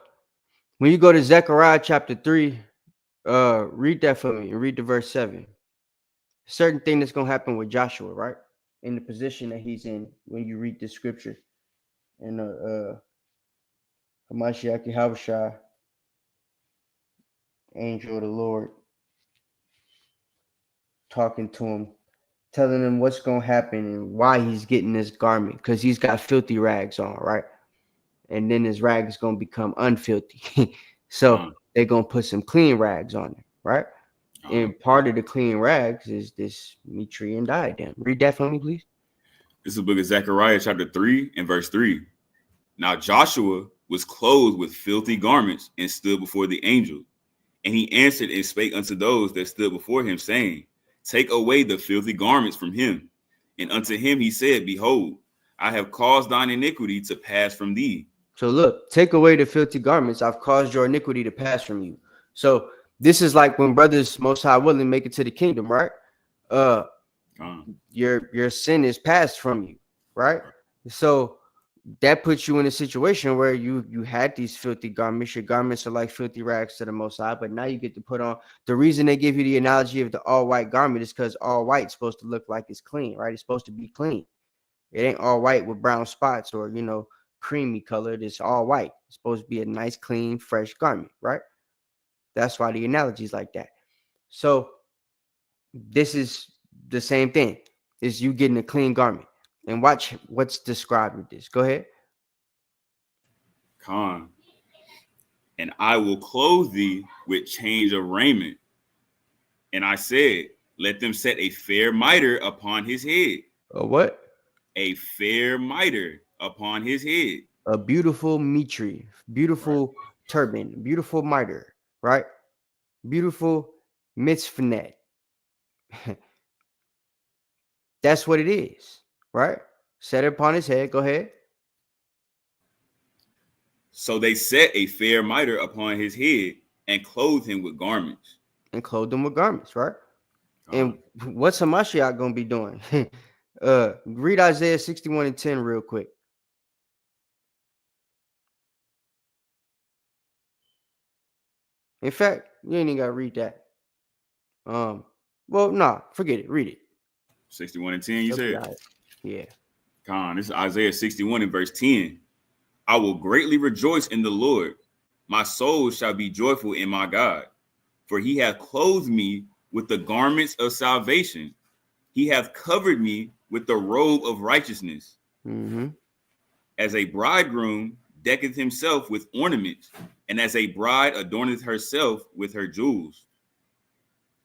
when you go to Zechariah chapter 3, read that for me and read the verse 7. Certain thing that's gonna happen with Joshua, right? In the position that he's in when you read the scripture. And Hamashiach Yahushua, angel of the Lord, talking to him, telling him what's gonna happen and why he's getting this garment, because he's got filthy rags on, right? And then his rag is gonna become unfilthy. So they're gonna put some clean rags on it, right? And part of the clean rags is this mitre and diadem. Read that for me, please. This is the book of Zechariah, chapter 3 and verse 3. Now Joshua was clothed with filthy garments and stood before the angel. And he answered and spake unto those that stood before him, saying, Take away the filthy garments from him. And unto him he said, Behold, I have caused thine iniquity to pass from thee. So look, take away the filthy garments. I've caused your iniquity to pass from you. So this is like when brothers, most high willing, make it to the kingdom, right? Your sin is passed from you, right? So that puts you in a situation where you had these filthy garments. Your garments are like filthy rags to the Most High, but now you get to put on. The reason they give you the analogy of the all white garment is because all white is supposed to look like it's clean, right? It's supposed to be clean. It ain't all white with brown spots or, creamy colored. It's all white. It's supposed to be a nice, clean, fresh garment, right? That's why the analogy is like that. So this is the same thing. Is you getting a clean garment. And watch what's described with this. Go ahead. And I will clothe thee with change of raiment. And I said, let them set a fair mitre upon his head. A what? A fair mitre upon his head. A beautiful mitre, beautiful turban, beautiful mitre, right? Beautiful mitzvah. That's what it is, right? Set it upon his head. Go ahead. So they set a fair mitre upon his head and clothed him with garments. And clothed him with garments, right? And what's Hamashiach going to be doing? Read Isaiah 61 and 10 real quick. In fact, you ain't even got to read that. Well, nah, forget it. Read it. 61 and 10, you said? Yeah. This is Isaiah 61 and verse 10. I will greatly rejoice in the Lord. My soul shall be joyful in my God. For he hath clothed me with the garments of salvation. He hath covered me with the robe of righteousness. As a bridegroom decketh himself with ornaments, and as a bride adorneth herself with her jewels.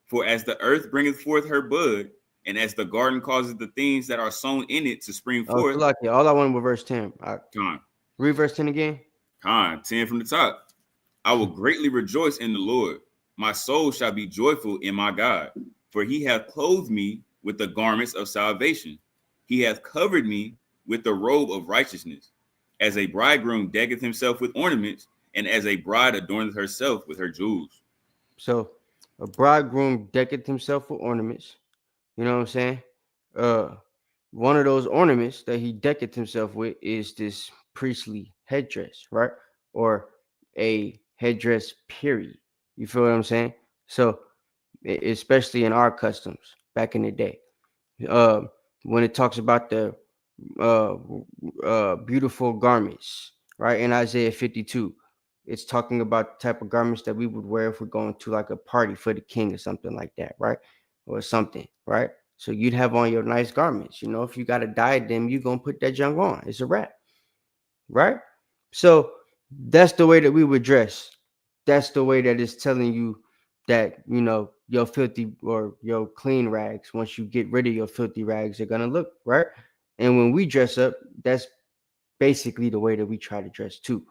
For as the earth bringeth forth her bud, and as the garden causes the things that are sown in it to spring forth. All I wanted was verse 10. Read verse 10 again. 10 from the top. I will greatly rejoice in the Lord. My soul shall be joyful in my God. For he hath clothed me with the garments of salvation. He hath covered me with the robe of righteousness. As a bridegroom decketh himself with ornaments, and as a bride adorneth herself with her jewels. So a bridegroom decketh himself with ornaments. You know what I'm saying? One of those ornaments that he decketh himself with is this priestly headdress, right? Or a headdress period. You feel what I'm saying? So, especially in our customs back in the day, when it talks about the beautiful garments, right? In Isaiah 52, it's talking about the type of garments that we would wear if we're going to like a party for the king or something like that, right? Or something, right? So you'd have on your nice garments. If you got a diadem, you're going to put that junk on. It's a wrap, right? So that's the way that we would dress. That's the way that it's telling you that, your filthy or your clean rags, once you get rid of your filthy rags, they're going to look, right? And when we dress up, that's basically the way that we try to dress too,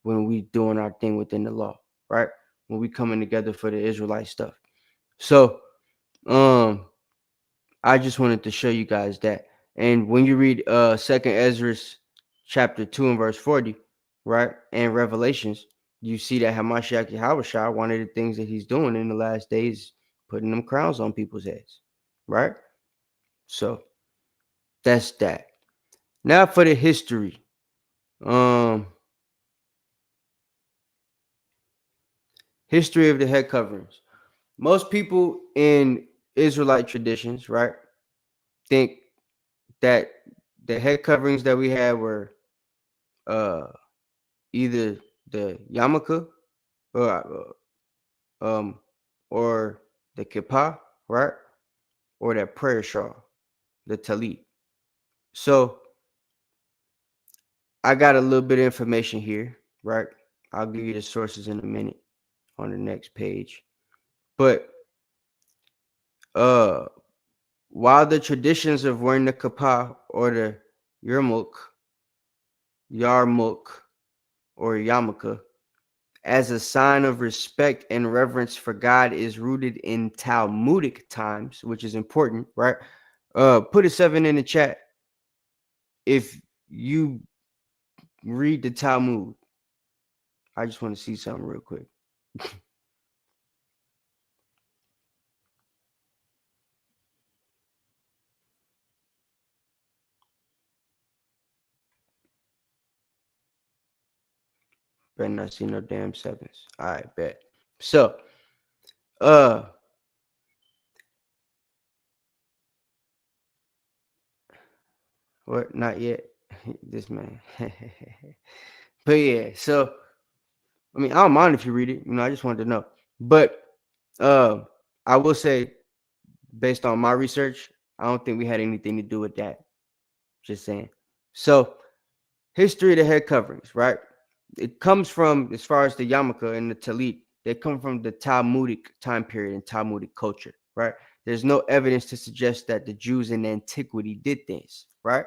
when we doing our thing within the law, right? When we coming together for the Israelite stuff. So I just wanted to show you guys that. And when you read 2nd Ezra chapter 2 and verse 40, right, and Revelations, you see that Hamashiach Yahushua, one of the things that he's doing in the last days, putting them crowns on people's heads, right? So that's that. Now for the history. History of the head coverings. Most people in Israelite traditions, right, think that the head coverings that we had were either the yarmulke or the kippah, right, or that prayer shawl, the talit. So I got a little bit of information here, right? I'll give you the sources in a minute on the next page. But while the traditions of wearing the kippah or the yarmulke or yarmulke as a sign of respect and reverence for God is rooted in Talmudic times, which is important, right? Put a 7 in the chat if you read the Talmud. I just want to see something real quick. Better not see no damn 7s. All right, bet. So, what? Not yet. This man. But yeah, so I mean, I don't mind if you read it. I just wanted to know. But I will say, based on my research, I don't think we had anything to do with that. Just saying. So, history of the head coverings, right? It comes from, as far as the yarmulke and the talit, they come from the Talmudic time period and Talmudic culture, right? There's no evidence to suggest that the Jews in antiquity did this, right?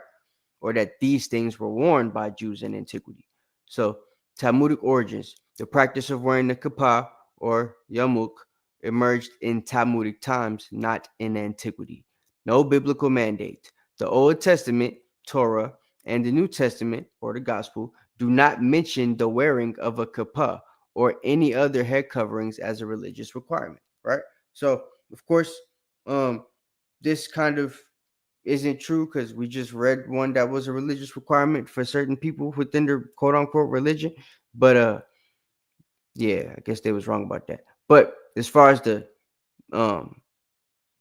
Or that these things were worn by Jews in antiquity. So, Talmudic origins. The practice of wearing the kippah or yarmulke emerged in Talmudic times, not in antiquity. No biblical mandate. The Old Testament, Torah, and the New Testament, or the Gospel, do not mention the wearing of a kippah or any other head coverings as a religious requirement, right? So, of course, this kind of isn't true because we just read one that was a religious requirement for certain people within their quote-unquote religion. But yeah, I guess they was wrong about that. But as far as the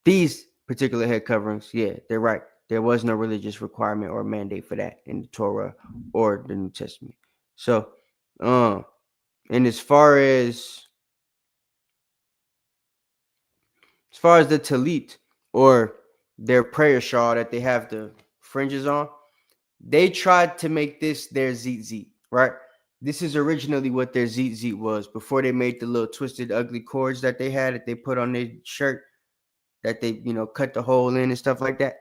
these particular head coverings, yeah, they're right. There was no religious requirement or mandate for that in the Torah or the New Testament. So, and as far as the talit or their prayer shawl that they have the fringes on, they tried to make this their zitzit, right? This is originally what their zitzit was before they made the little twisted, ugly cords that they had that they put on their shirt that they, cut the hole in and stuff like that.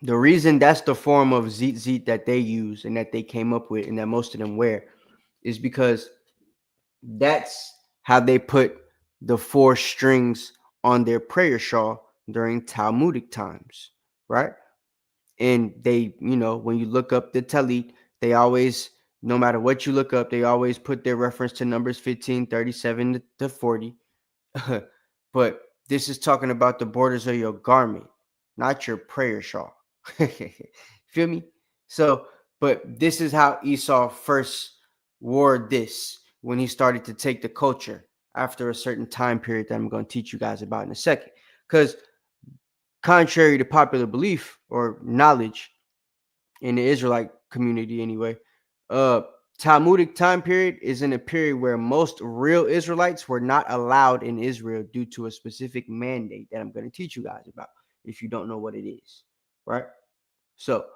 The reason that's the form of zitzit that they use and that they came up with and that most of them wear is because that's how they put the 4 strings on their prayer shawl during Talmudic times, right? And they, when you look up the talit, they always, no matter what you look up, they always put their reference to Numbers 15, 37 to 40. But this is talking about the borders of your garment, not your prayer shawl. Feel me? So, but this is how Esau first wore this when he started to take the culture after a certain time period that I'm going to teach you guys about in a second. Because contrary to popular belief or knowledge in the Israelite community anyway, Talmudic time period is in a period where most real Israelites were not allowed in Israel due to a specific mandate that I'm going to teach you guys about if you don't know what it is, right? So,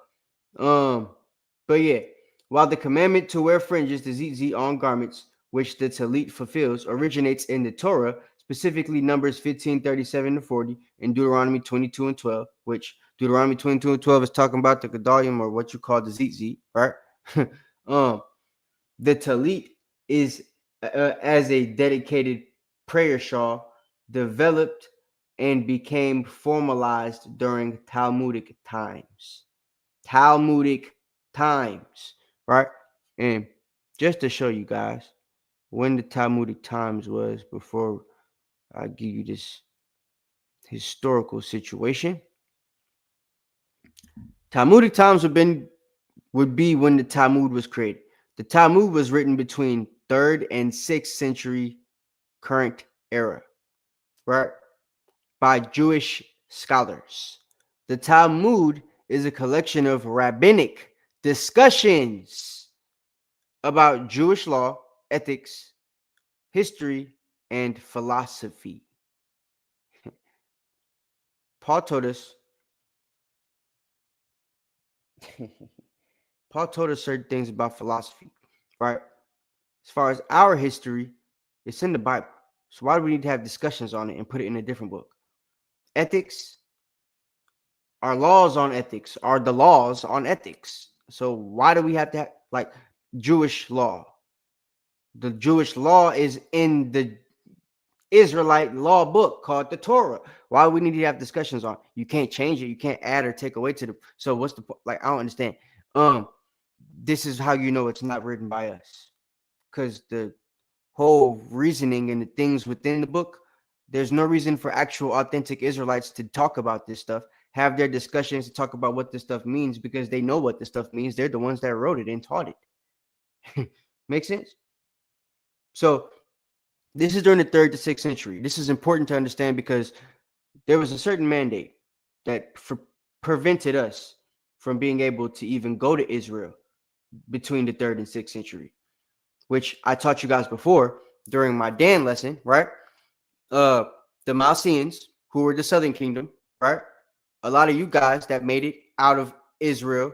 but yeah, while the commandment to wear fringes, the zitzit on garments, which the talit fulfills, originates in the Torah, specifically Numbers 15:37-40, and Deuteronomy 22:12, which Deuteronomy 22:12 is talking about the Gedalim, or what you call the Tzitzit, right? The Talit is as a dedicated prayer shawl, developed and became formalized during Talmudic times. Talmudic times, right? And just to show you guys when the Talmudic times was, before I give you this historical situation, Talmudic times would be when the Talmud was created. The Talmud was written between 3rd and 6th century current era, right? By Jewish scholars. The Talmud is a collection of rabbinic discussions about Jewish law, ethics, history, and philosophy. Paul told us certain things about philosophy, right? As far as our history, it's in the Bible. So why do we need to have discussions on it and put it in a different book? Ethics, our laws on ethics are the laws on ethics. So why do we have to have, like, Jewish law? The Jewish law is in the Israelite law book called the Torah. Why we need to have discussions on? You can't change it. You can't add or take away to the. So what's the, like? I don't understand. This is how you know it's not written by us, because the whole reasoning and the things within the book, there's no reason for actual authentic Israelites to talk about this stuff, have their discussions to talk about what this stuff means, because they know what this stuff means. They're the ones that wrote it and taught it. Make sense? So this is during the 3rd to 6th century. This is important to understand because there was a certain mandate that prevented us from being able to even go to Israel between the 3rd and 6th century, which I taught you guys before during my Dan lesson, right? The Mausseans, who were the Southern Kingdom, right? A lot of you guys that made it out of Israel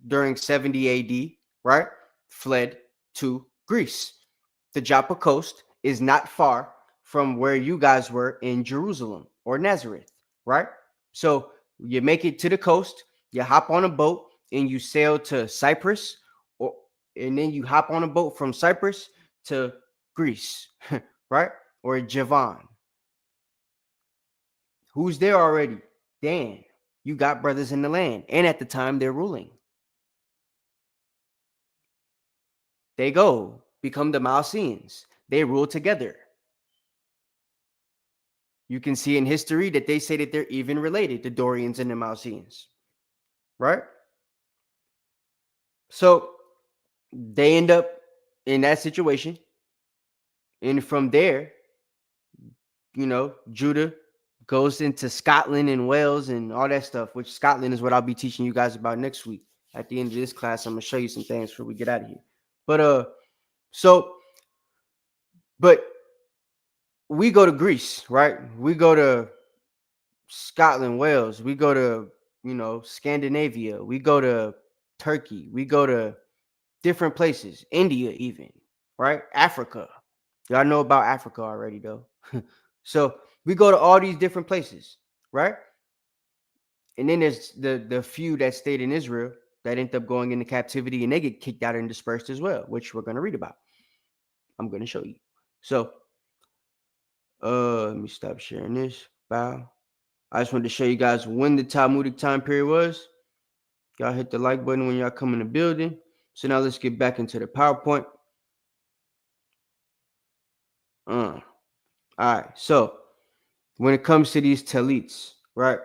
during 70 AD, right, fled to Greece. The Joppa coast is not far from where you guys were in Jerusalem or Nazareth, right? So you make it to the coast, you hop on a boat, and you sail to Cyprus, and then you hop on a boat from Cyprus to Greece, right? Or Javan. Who's there already? Dan. You got brothers in the land, and at the time they're ruling. They go become the Mausseans. They rule together. You can see in history that they say that they're even related, the Dorians and the Mausseans, right? So they end up in that situation. And from there, you know, Judah goes into Scotland and Wales and all that stuff, which Scotland is what I'll be teaching you guys about next week. At the end of this class, I'm going to show you some things before we get out of here. But we go to Greece, right? We go to Scotland, Wales. We go to, you know, Scandinavia. We go to Turkey. We go to different places, India even, right? Africa. Y'all know about Africa already, though. So we go to all these different places, right? And then there's the few that stayed in Israel that end up going into captivity, and they get kicked out and dispersed as well, which we're going to read about. I'm going to show you. So let me stop sharing this. Bow. I just wanted to show you guys when the Talmudic time period was. Y'all hit the like button when y'all come in the building. So now let's get back into the PowerPoint. All right. So when it comes to these talits, right?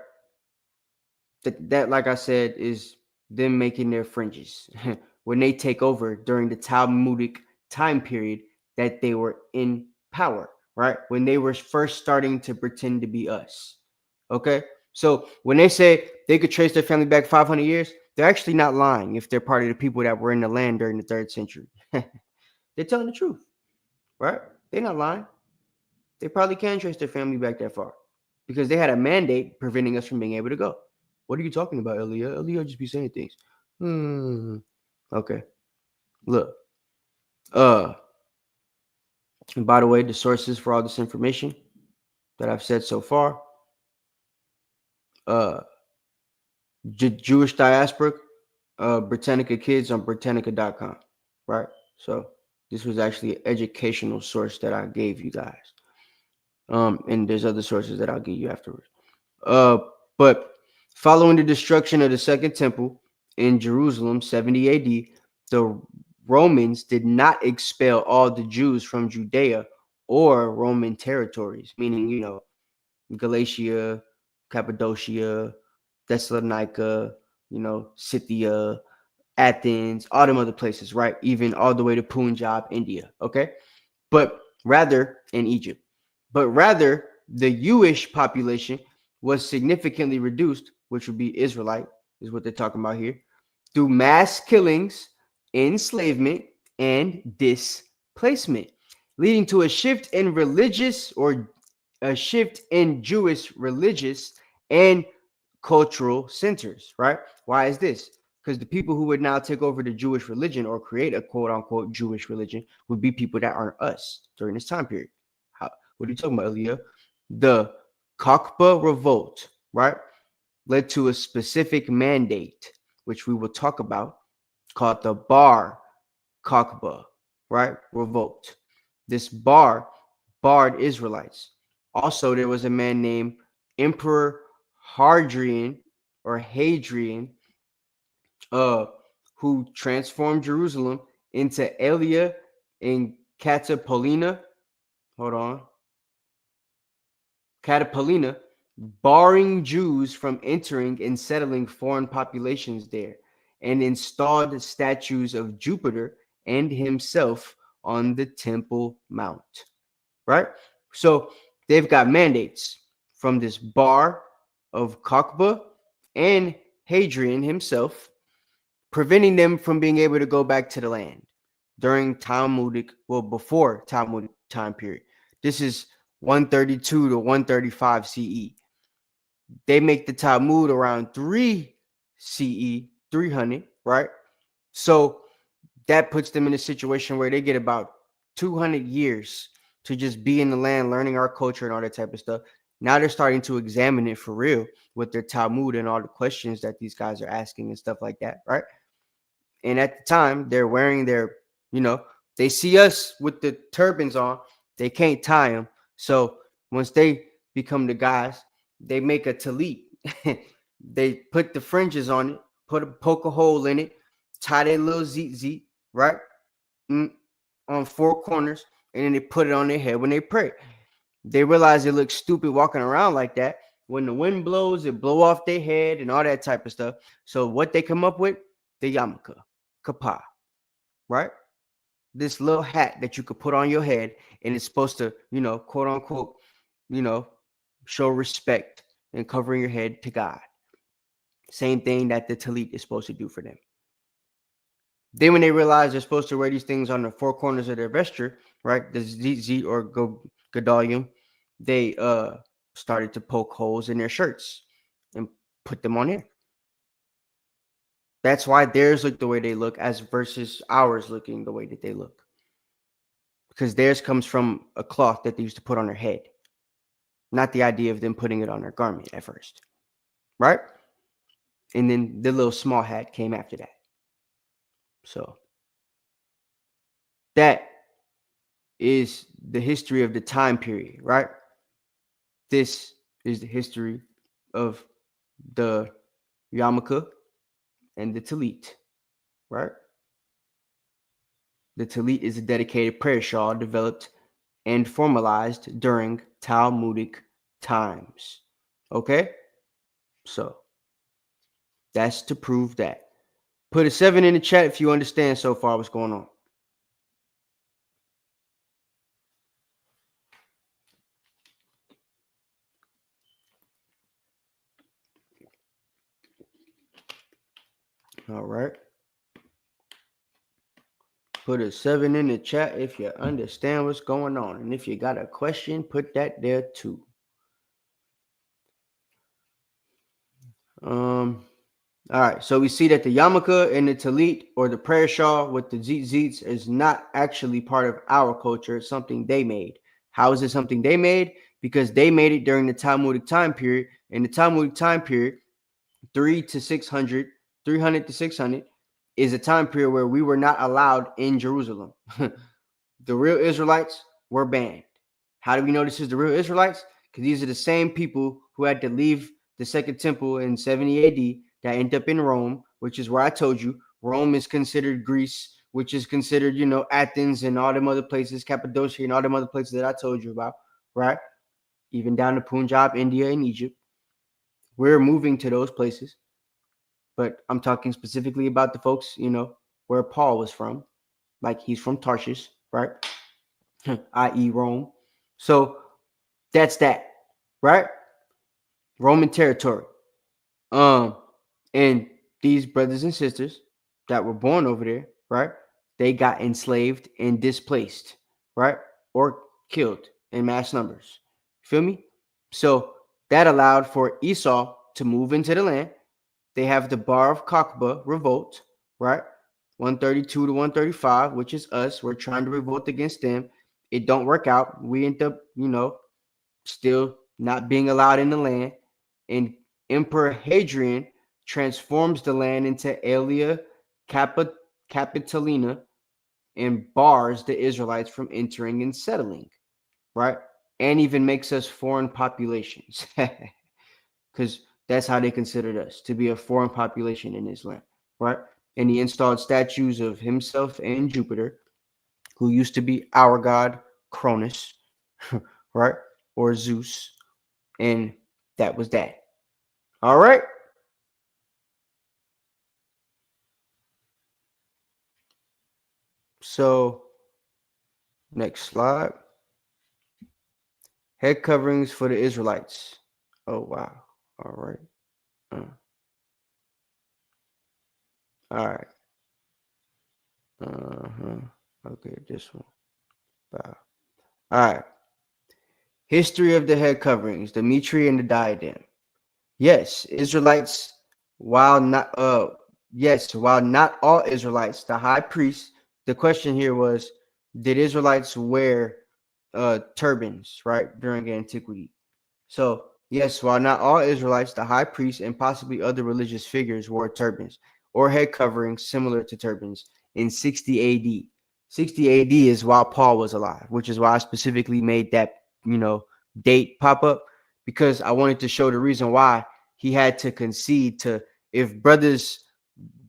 That, like I said, is them making their fringes when they take over during the Talmudic time period that they were in power, right? When they were first starting to pretend to be us. Okay. So when they say they could trace their family back 500 years, they're actually not lying if they're part of the people that were in the land during the 3rd century. They're telling the truth, right? They're not lying. They probably can trace their family back that far because they had a mandate preventing us from being able to go. What are you talking about, Elia? Elia just be saying things. Okay. Look. And by the way, the sources for all this information that I've said so far. Jewish diaspora, Britannica Kids on Britannica.com, right? So this was actually an educational source that I gave you guys. And there's other sources that I'll give you afterwards. But following the destruction of the Second Temple in Jerusalem, 70 AD, the Romans did not expel all the Jews from Judea or Roman territories, meaning, you know, Galatia, Cappadocia, Thessalonica, you know, Scythia, Athens, all them other places, right? Even all the way to Punjab, India, okay? But rather, in Egypt. But rather, the Jewish population was significantly reduced, which would be Israelite, is what they're talking about here, through mass killings, enslavement, and displacement, leading to a shift in religious or a shift in Jewish religious and cultural centers, right? Why is this? Because the people who would now take over the Jewish religion or create a quote unquote Jewish religion would be people that aren't us during this time period. What are you talking about, Aaliyah? The Kakba revolt, right, led to a specific mandate, which we will talk about, called the Bar Kakba, right, revolt. This barred Israelites. Also, there was a man named Emperor Hadrian, who transformed Jerusalem into Aelia and Catapolina. Catapolina, barring Jews from entering and settling foreign populations there, and installed statues of Jupiter and himself on the Temple Mount, right? So they've got mandates from this Bar of Kakba and Hadrian himself, preventing them from being able to go back to the land during before Talmudic time period. This is 132 to 135 CE. They make the Talmud around 3 CE, 300, right? So that puts them in a situation where they get about 200 years to just be in the land, learning our culture and all that type of stuff. Now they're starting to examine it for real with their Talmud and all the questions that these guys are asking and stuff like that, right? And at the time, they're wearing their, you know, they see us with the turbans on, they can't tie them. So once they become the guys, they make a talit. They put the fringes on it, poke a hole in it, tie their little zit, right? On 4 corners, and then they put it on their head when they pray. They realize it looks stupid walking around like that. When the wind blows, it blow off their head and all that type of stuff. So what they come up with? The yarmulke, kapah, right? This little hat that you could put on your head, and it's supposed to, you know, quote unquote, you know, show respect and covering your head to God. Same thing that the talit is supposed to do for them. Then when they realize they're supposed to wear these things on the 4 corners of their vesture, right, the zit or gadolium, they started to poke holes in their shirts and put them on here. That's why theirs look the way they look as versus ours looking the way that they look. Because theirs comes from a cloth that they used to put on their head. Not the idea of them putting it on their garment at first. Right? And then the little small hat came after that. So that is the history of the time period, right? This is the history of the yarmulke and the talit, right? The talit is a dedicated prayer shawl developed and formalized during Talmudic times. Okay? So that's to prove that. Put a 7 in the chat if you understand so far what's going on. All right. Put a 7 in the chat if you understand what's going on. And if you got a question, put that there too. All right. So we see that the yarmulke and the talit, or the prayer shawl with the zits, is not actually part of our culture. It's something they made. How is it something they made? because they made it during the Talmudic time period. In the Talmudic time period, 300 to 600 is a time period where we were not allowed in Jerusalem. The real Israelites were banned. How do we know this is the real Israelites? Because these are the same people who had to leave the Second Temple in 70 AD that end up in Rome, which is where I told you Rome is considered Greece, which is considered, Athens and all them other places, Cappadocia and all them other places that I told you about, right? Even down to Punjab, India, and Egypt. We're moving to those places. But I'm talking specifically about the folks, where Paul was from. Like he's from Tarshish, right? i.e. Rome. So that's that, right? Roman territory. And these brothers and sisters that were born over there, right? They got enslaved and displaced, right? Or killed in mass numbers. Feel me? So that allowed for Esau to move into the land. They have the Bar of Kokhba revolt, right? 132 to 135, which is us. We're trying to revolt against them. It don't work out. We end up, still not being allowed in the land. And Emperor Hadrian transforms the land into Aelia Capitolina and bars the Israelites from entering and settling, right? And even makes us foreign populations, because that's how they considered us, to be a foreign population in this land, right? And he installed statues of himself and Jupiter, who used to be our god Cronus, right? Or Zeus. And that was that. All right. So, next slide. Head coverings for the Israelites. Oh, wow. All right. All right. Okay, this one. Wow. All right. History of the head coverings, the mitre and the diadem. Yes, Israelites, while not all Israelites, the high priest, the question here was, did Israelites wear turbans, right, during antiquity? So, yes, while not all Israelites, the high priest and possibly other religious figures wore turbans or head coverings similar to turbans in 60 AD. 60 AD is while Paul was alive, which is why I specifically made that, date pop up, because I wanted to show the reason why he had to concede to, if brothers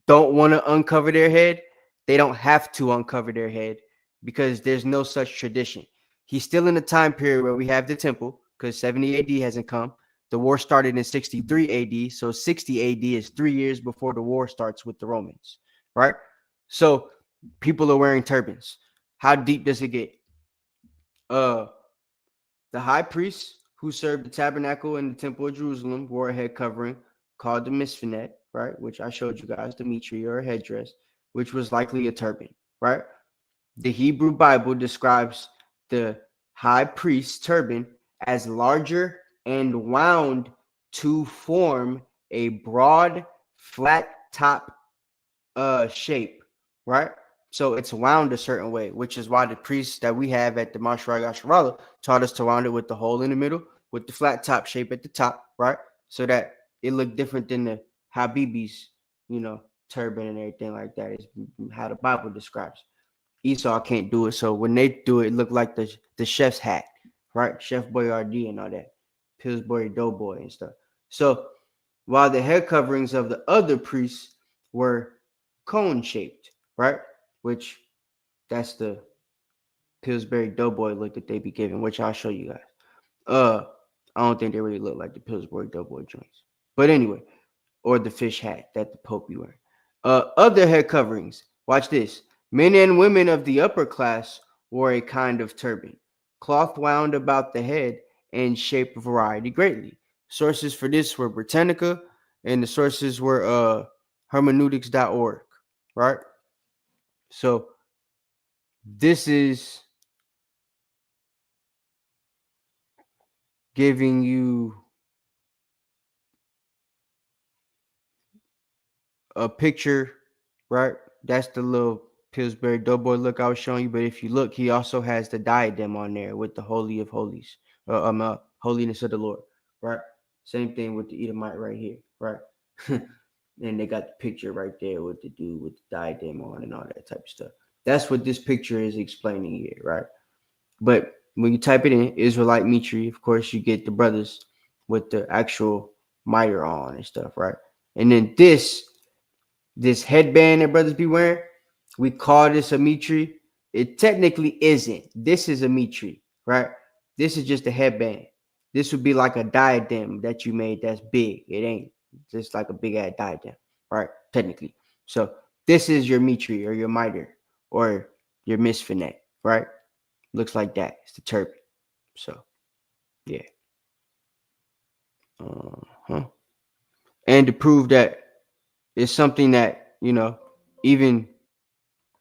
don't want to uncover their head, they don't have to uncover their head, because there's no such tradition. He's still in the time period where we have the temple, because 70 AD hasn't come. The war started in 63 AD. So 60 AD is 3 years before the war starts with the Romans, right? So people are wearing turbans. How deep does it get? The high priest who served the tabernacle in the temple of Jerusalem wore a head covering called the misfinet, right? Which I showed you guys, the mitre or a headdress, which was likely a turban, right? The Hebrew Bible describes the high priest's turban as larger and wound to form a broad, flat top shape, right? So it's wound a certain way, which is why the priests that we have at the Mashra Yasharallah taught us to wound it with the hole in the middle, with the flat top shape at the top, right? So that it looked different than the Habibi's, turban and everything like that, is how the Bible describes. Esau can't do it. So when they do it, it looked like the chef's hat, right? Chef Boyardee and all that, Pillsbury Doughboy and stuff. So while the head coverings of the other priests were cone shaped, right? Which that's the Pillsbury Doughboy look that they be giving, which I'll show you guys. I don't think they really look like the Pillsbury Doughboy joints. But anyway, or the fish hat that the Pope be wearing. Other head coverings, watch this. Men and women of the upper class wore a kind of turban, cloth wound about the head and shape variety greatly. Sources for this were Britannica, and the sources were hermeneutics.org, right? So this is giving you a picture, right? That's the little Pillsbury Doughboy look I was showing you. But if you look, he also has the diadem on there with the Holy of Holies, holiness of the Lord, right? Same thing with the Edomite right here, right? And they got the picture right there with the dude with the diadem on and all that type of stuff. That's what this picture is explaining here, right? But when you type it in, Israelite Mitri, of course, you get the brothers with the actual mitre on and stuff, right? And then this headband that brothers be wearing, we call this a Mitri. It technically isn't. This is a Mitri, right? This is just a headband. This would be like a diadem that you made that's big. It ain't just like a big ass diadem, right? Technically. So this is your Mitri or your mitre or your misfinet, right? Looks like that. It's the turban. So, yeah. And to prove that it's something that, you know, even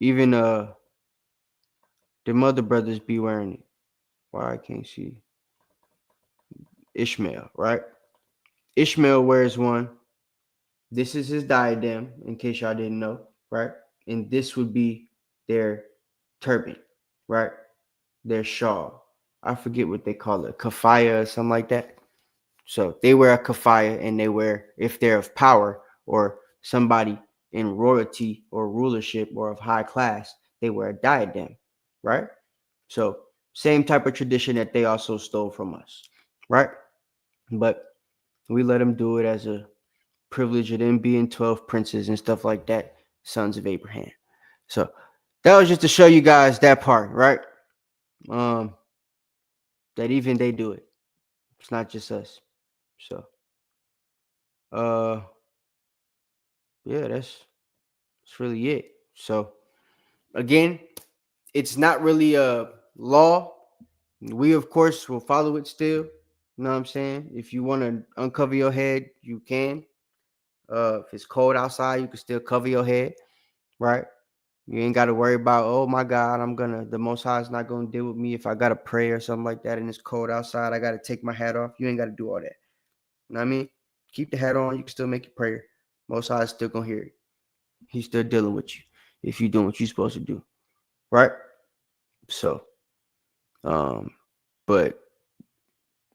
the mother brothers be wearing it. Why I can't see Ishmael, right? Ishmael wears one. This is his diadem, in case y'all didn't know, right? And this would be their turban, right? Their shawl. I forget what they call it, kafaya or something like that. So they wear a kafaya, and they wear, if they're of power or somebody in royalty or rulership or of high class, they wear a diadem, right? So same type of tradition that they also stole from us, right? But we let them do it as a privilege of them being 12 princes and stuff like that, sons of Abraham. So that was just to show you guys that part, right? That even they do it. It's not just us. So yeah, that's really it. So again, it's not really a law. We of course will follow it still. You know what I'm saying? If you want to uncover your head, you can. If it's cold outside, you can still cover your head, right? You ain't got to worry about, oh my God, the Most High is not gonna deal with me if I gotta pray or something like that and it's cold outside. I gotta take my hat off. You ain't got to do all that. You know what I mean? Keep the hat on. You can still make your prayer. Most High is still gonna hear it. He's still dealing with you if you're doing what you're supposed to do, right? So, but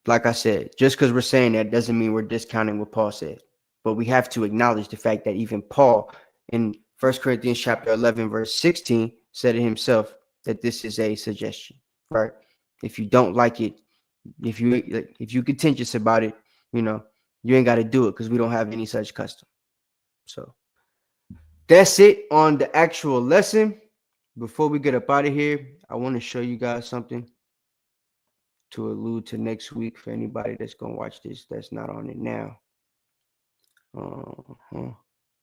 like I said, just because we're saying that doesn't mean we're discounting what Paul said. But we have to acknowledge the fact that even Paul in 1 Corinthians chapter 11, verse 16 said it himself that this is a suggestion, right? If you don't like it, if you contentious about it, you know, you ain't got to do it because we don't have any such custom. So that's it on the actual lesson. Before we get up out of here, I want to show you guys something to allude to next week for anybody that's going to watch this that's not on it now.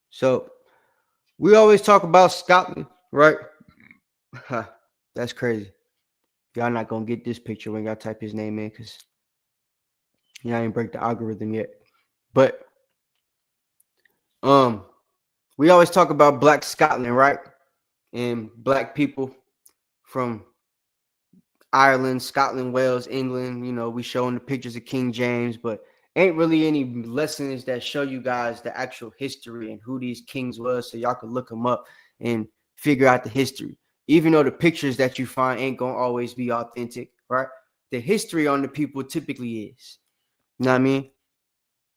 So we always talk about Scotland, right? That's crazy. Y'all not going to get this picture when y'all type his name in because y'all ain't break the algorithm yet. But we always talk about Black Scotland, right? And Black people from Ireland, Scotland, Wales, England. You know, we showing the pictures of King James, but ain't really any lessons that show you guys the actual history and who these kings was, so y'all can look them up and figure out the history. Even though the pictures that you find ain't gonna always be authentic, right? The history on the people typically is. You know what I mean?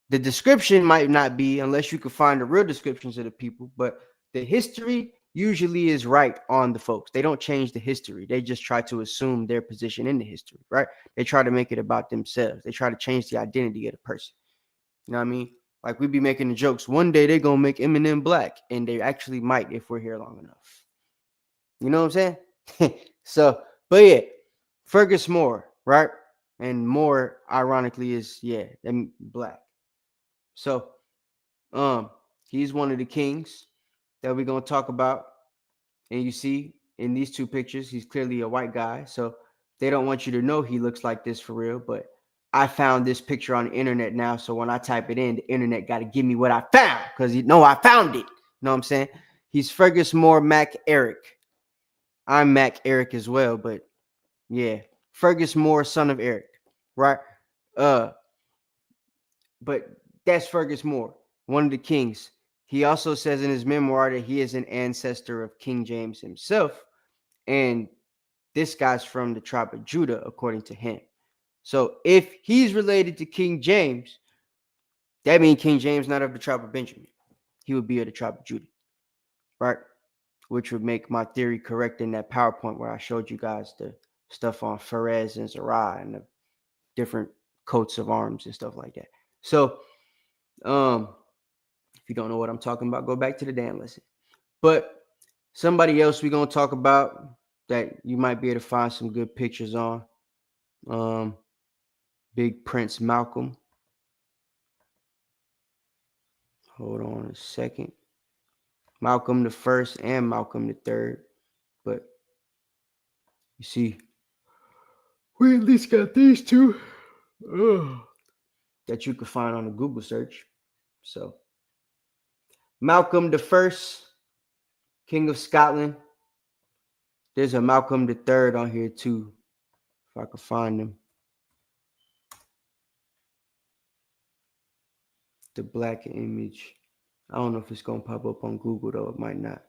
The description might not be, unless you can find the real descriptions of the people, but the history usually is right on the folks. They don't change the history. They just try to assume their position in the history, right? They try to make it about themselves. They try to change the identity of the person. You know what I mean? Like we be making the jokes. One day they're going to make Eminem black, and they actually might if we're here long enough. You know what I'm saying? So, but yeah, Fergus Moore, right? And Moore, ironically, is, yeah, them black. So, he's one of the kings that we're going to talk about. And you see in these two pictures, he's clearly a white guy. So they don't want you to know he looks like this for real. But I found this picture on the internet now. So when I type it in, the internet got to give me what I found because you know I found it. You know what I'm saying? He's Fergus Moore Mac Eric. I'm Mac Eric as well. But yeah, Fergus Moore, son of Eric. Right? But that's Fergus Moore, one of the kings. He also says in his memoir that he is an ancestor of King James himself. And this guy's from the tribe of Judah, according to him. So if he's related to King James, that means King James not of the tribe of Benjamin. He would be of the tribe of Judah, right? Which would make my theory correct in that PowerPoint where I showed you guys the stuff on Pharez and Zerah and the different coats of arms and stuff like that. So if you don't know what I'm talking about, go back to the Dan lesson. But somebody else we're going to talk about that you might be able to find some good pictures on, Big Prince Malcolm. Hold on a second. Malcolm the First and Malcolm the Third. But you see, we at least got these two that you can find on a Google search. So Malcolm the First, King of Scotland. There's a Malcolm the Third on here too, if I can find them. The black image. I don't know if it's gonna pop up on Google though. It might not.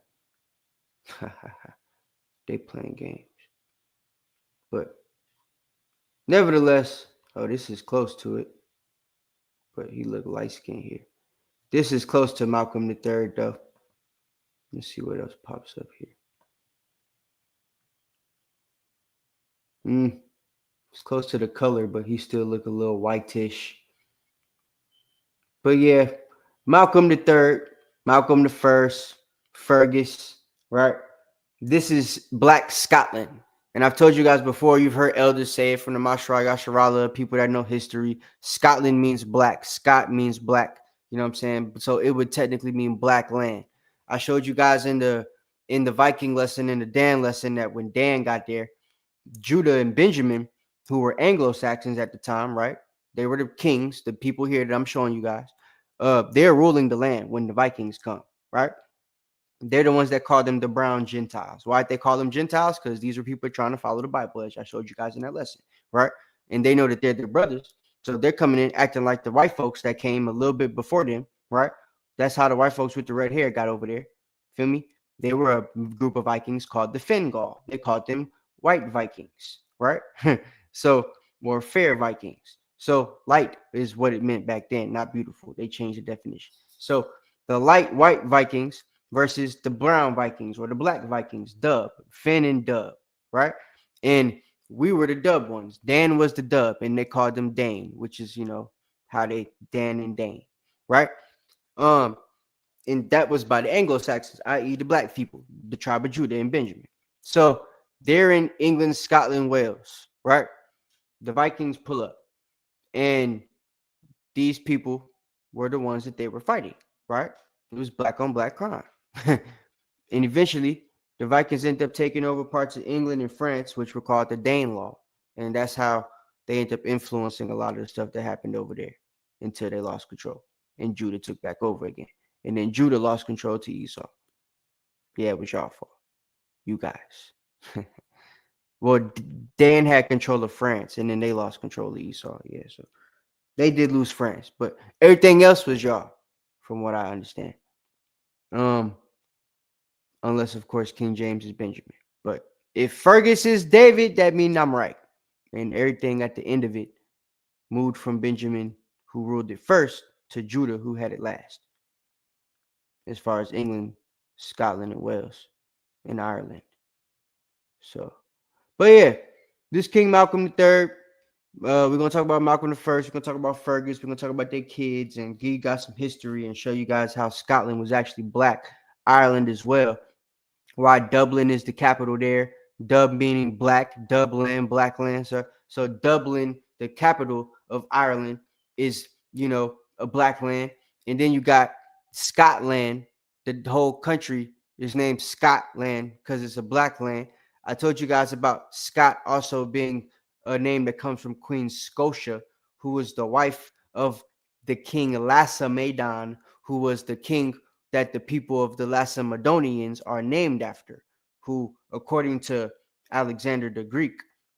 They playing games. But nevertheless, oh, this is close to it. But he looked light-skinned here. This is close to Malcolm the Third though. Let's see what else pops up here. It's close to the color, but he still look a little whitish. But yeah, Malcolm the Third, Malcolm the First, Fergus, right? This is Black Scotland. And I've told you guys before, you've heard elders say it from the Mashra Yasharala, people that know history. Scotland means black. Scott means black. You know what I'm saying? So it would technically mean black land. I showed you guys in the Viking lesson, in the Dan lesson, that when Dan got there, Judah and Benjamin, who were Anglo-Saxons at the time, right? They were the kings, the people here that I'm showing you guys. They're ruling the land when the Vikings come, right? They're the ones that call them the brown Gentiles. Why they call them Gentiles? Because these are people trying to follow the Bible, as I showed you guys in that lesson, right? And they know that they're their brothers. So they're coming in acting like the white folks that came a little bit before them, right? That's how the white folks with the red hair got over there. Feel me? They were a group of Vikings called the Fingal. They called them white Vikings, right? So, or fair Vikings. So light is what it meant back then, not beautiful. They changed the definition. So the light white Vikings versus the brown Vikings or the black Vikings, Dub, Finn and Dub, right? And we were the Dub ones. Dan was the Dub, and they called them Dane, which is, you know, how they Dan and Dane, right? And that was by the Anglo-Saxons, i.e. the black people, the tribe of Judah and Benjamin. So they're in England, Scotland, Wales, right? The Vikings pull up, and these people were the ones that they were fighting, right? It was black on black crime. And eventually, the Vikings ended up taking over parts of England and France, which were called the Danelaw. And that's how they ended up influencing a lot of the stuff that happened over there until they lost control. And Judah took back over again. And then Judah lost control to Esau. Yeah, it was y'all fault. You guys. Well, Dan had control of France, and then they lost control of Esau. Yeah, so they did lose France. But everything else was y'all, from what I understand. Unless, of course, King James is Benjamin. But if Fergus is David, that means I'm right. And everything at the end of it moved from Benjamin, who ruled it first, to Judah, who had it last. As far as England, Scotland, and Wales, and Ireland. So, but yeah, this King Malcolm III, we're going to talk about Malcolm I. We're going to talk about Fergus. We're going to talk about their kids and give you guys some history and show you guys how Scotland was actually black. Ireland as well. Why Dublin is the capital there. Dub meaning black, Dublin, black land. So Dublin, the capital of Ireland, is, you know, a black land. And then you got Scotland. The whole country is named Scotland because it's a black land. I told you guys about Scott also being a name that comes from Queen Scotia, who was the wife of the king Lacedaemon, who was the king that the people of the Lacedaemonians are named after, who, according to Alexander the Greek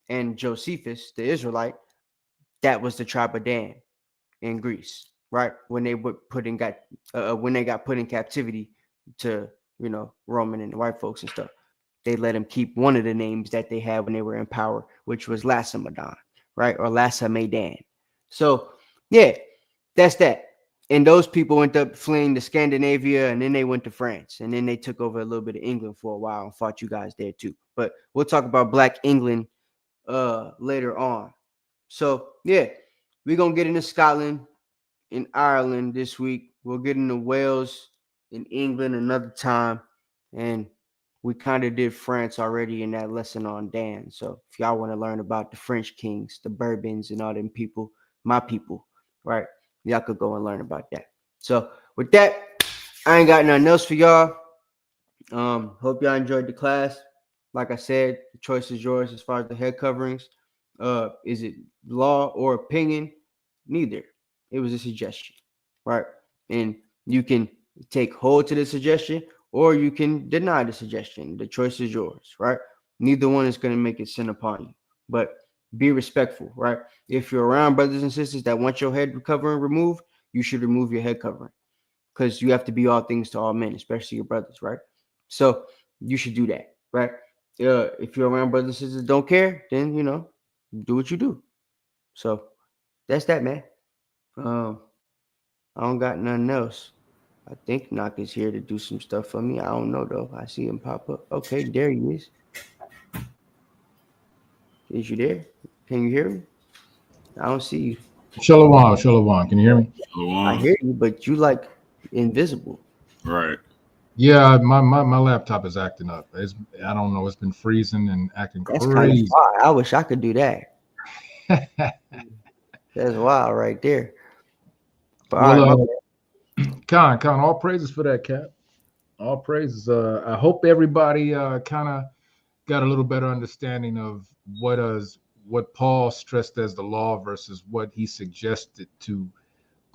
and Josephus, the Israelite, that was the tribe of Dan in Greece, right? When they got put in captivity to, you know, Roman and the white folks and stuff, they let them keep one of the names that they had when they were in power, which was Lacedaemon, right? Or Lhasa Maidan. So, yeah, that's that. And those people ended up fleeing to Scandinavia, and then they went to France, and then they took over a little bit of England for a while and fought you guys there too. But we'll talk about Black England later on. So, yeah, we're going to get into Scotland and Ireland this week. We'll get into Wales and England another time. And we kind of did France already in that lesson on Dan. So if y'all want to learn about the French kings, the Bourbons, and all them people, my people, right? Y'all could go and learn about that. So with that, I ain't got nothing else for y'all. Hope y'all enjoyed the class. Like I said, the choice is yours as far as the head coverings. Is it law or opinion? Neither. It was a suggestion, right? And you can take hold to the suggestion, or you can deny the suggestion. The choice is yours, right? Neither one is going to make it sin upon you. But be respectful, right? If you're around brothers and sisters that want your head covering removed, you should remove your head covering, because you have to be all things to all men, especially your brothers, right? So you should do that, right? If you're around brothers and sisters that don't care, then, do what you do. So that's that, man. I don't got nothing else. I think Knock is here to do some stuff for me. I don't know, though. I see him pop up. Okay, there he is. Is you there? Can you hear me? I don't see you. Shalom. Can you hear me? Shalom. I hear you, but you like invisible. Right. Yeah, my laptop is acting up. I don't know. It's been freezing and acting That's crazy. kind of wild. I wish I could do that. That's wild right there. But Well, Con, all praises for that, Cap. All praises. I hope everybody kind of got a little better understanding of what Paul stressed as the law versus what he suggested to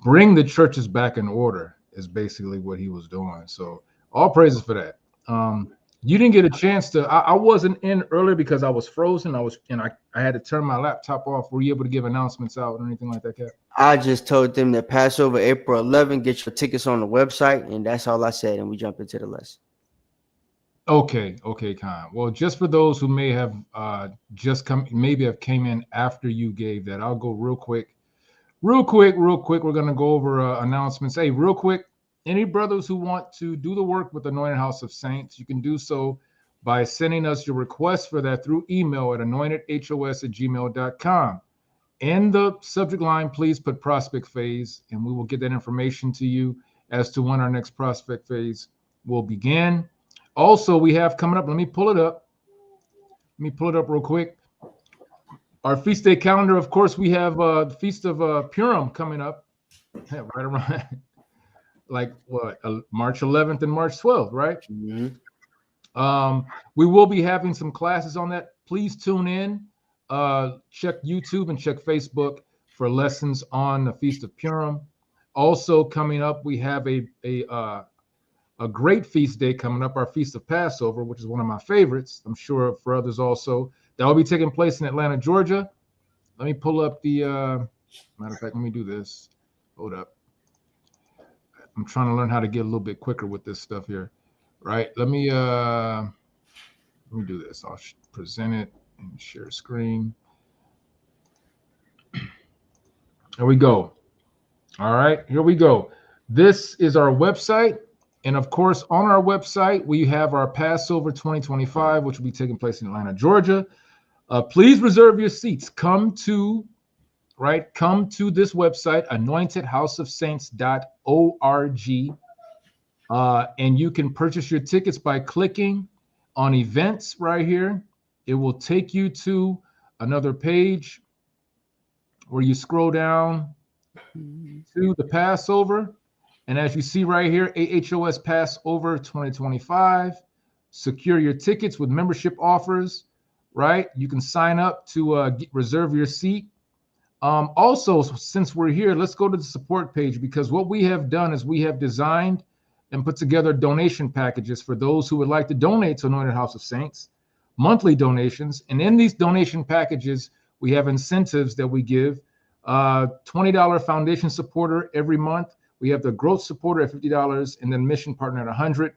bring the churches back in order is basically what he was doing. So all praises for that. You didn't get a chance to. I wasn't in earlier because I was frozen. I had to turn my laptop off. Were you able to give announcements out or anything like that, Cap? I just told them that Passover April 11, get your tickets on the website, and that's all I said. And we jump into the lesson. Okay, Con. Well, just for those who may have came in after you gave that, I'll go real quick. We're gonna go over announcements. Hey, real quick. Any brothers who want to do the work with Anointed House of Saints, you can do so by sending us your request for that through email at anointedhos@gmail.com. In the subject line, please put prospect phase, and we will get that information to you as to when our next prospect phase will begin. Also, we have coming up, let me pull it up real quick. Our feast day calendar, of course, we have the Feast of Purim coming up right around like what, March 11th and March 12th, right? Mm-hmm. We will be having some classes on that. Please tune in. Check YouTube and check Facebook for lessons on the Feast of Purim. Also coming up, we have a great feast day coming up, our Feast of Passover, which is one of my favorites. I'm sure for others also. That will be taking place in Atlanta, Georgia. Let me pull up the, matter of fact, let me do this. Hold up. I'm trying to learn how to get a little bit quicker with this stuff here, right? Let me do this. I'll present it and share screen. There we go. All right, here we go. This is our website. And of course, on our website, we have our Passover 2025, which will be taking place in Atlanta, Georgia. Please reserve your seats. Come to this website, anointedhouseofsaints.org. And you can purchase your tickets by clicking on events right here. It will take you to another page where you scroll down to the Passover. And as you see right here, AHOS Passover 2025, secure your tickets with membership offers, right? You can sign up to reserve your seat. Also, since we're here, let's go to the support page, because what we have done is we have designed and put together donation packages for those who would like to donate to Anointed House of Saints, monthly donations. And in these donation packages, we have incentives that we give. $20 foundation supporter every month. We have the growth supporter at $50, and then mission partner at $100.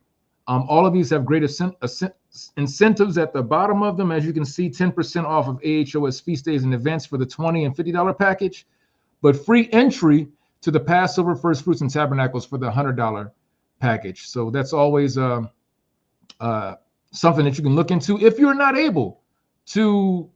All of these have great incentives at the bottom of them. As you can see, 10% off of AHOS feast days and events for the $20 and $50 package, but free entry to the Passover, First Fruits, and Tabernacles for the $100 package. So that's always something that you can look into if you're not able to,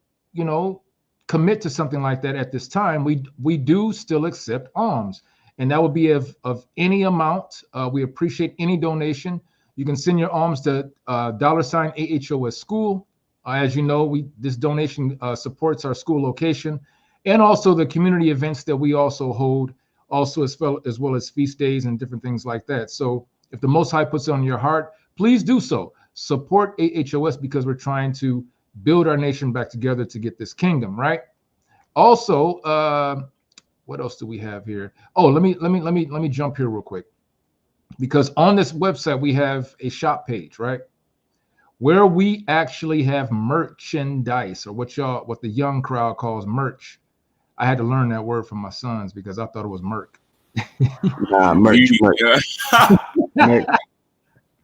commit to something like that at this time. We do still accept alms, and that would be of any amount. We appreciate any donation. You can send your alms to $AHOS School. As you know, this donation supports our school location and also the community events that we also hold, also as well as feast days and different things like that. So if the Most High puts it on your heart, please do so. Support AHOS because we're trying to build our nation back together to get this kingdom, right? Also, what else do we have here? Oh, let me jump here real quick, because on this website we have a shop page, right, where we actually have merchandise, or what the young crowd calls merch. I had to learn that word from my sons because I thought it was merc. Nah, merch. Merch.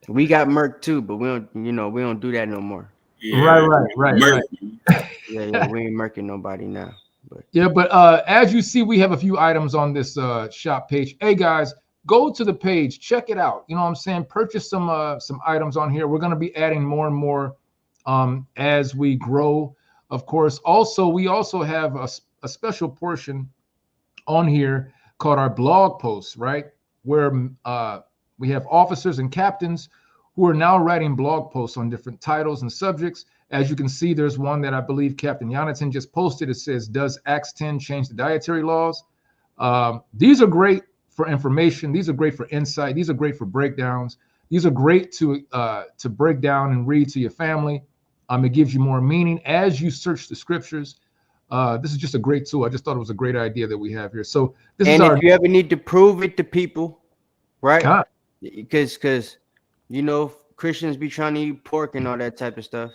We got merc too, but we don't do that no more. Yeah, right. Yeah, we ain't merking nobody now. But as you see, we have a few items on this shop page. Hey guys, go to the page, check it out. You know what I'm saying? Purchase some items on here. We're going to be adding more and more as we grow, of course. Also, we also have a special portion on here called our blog posts, right? Where we have officers and captains who are now writing blog posts on different titles and subjects. As you can see, there's one that I believe Captain Jonathan just posted. It says, "Does Acts 10 change the dietary laws?" These are great for information. These are great for insight. These are great for breakdowns. These are great to break down and read to your family. It gives you more meaning as you search the scriptures. This is just a great tool. I just thought it was a great idea that we have here. So this is if you ever need to prove it to people, right? Because Christians be trying to eat pork and all that type of stuff.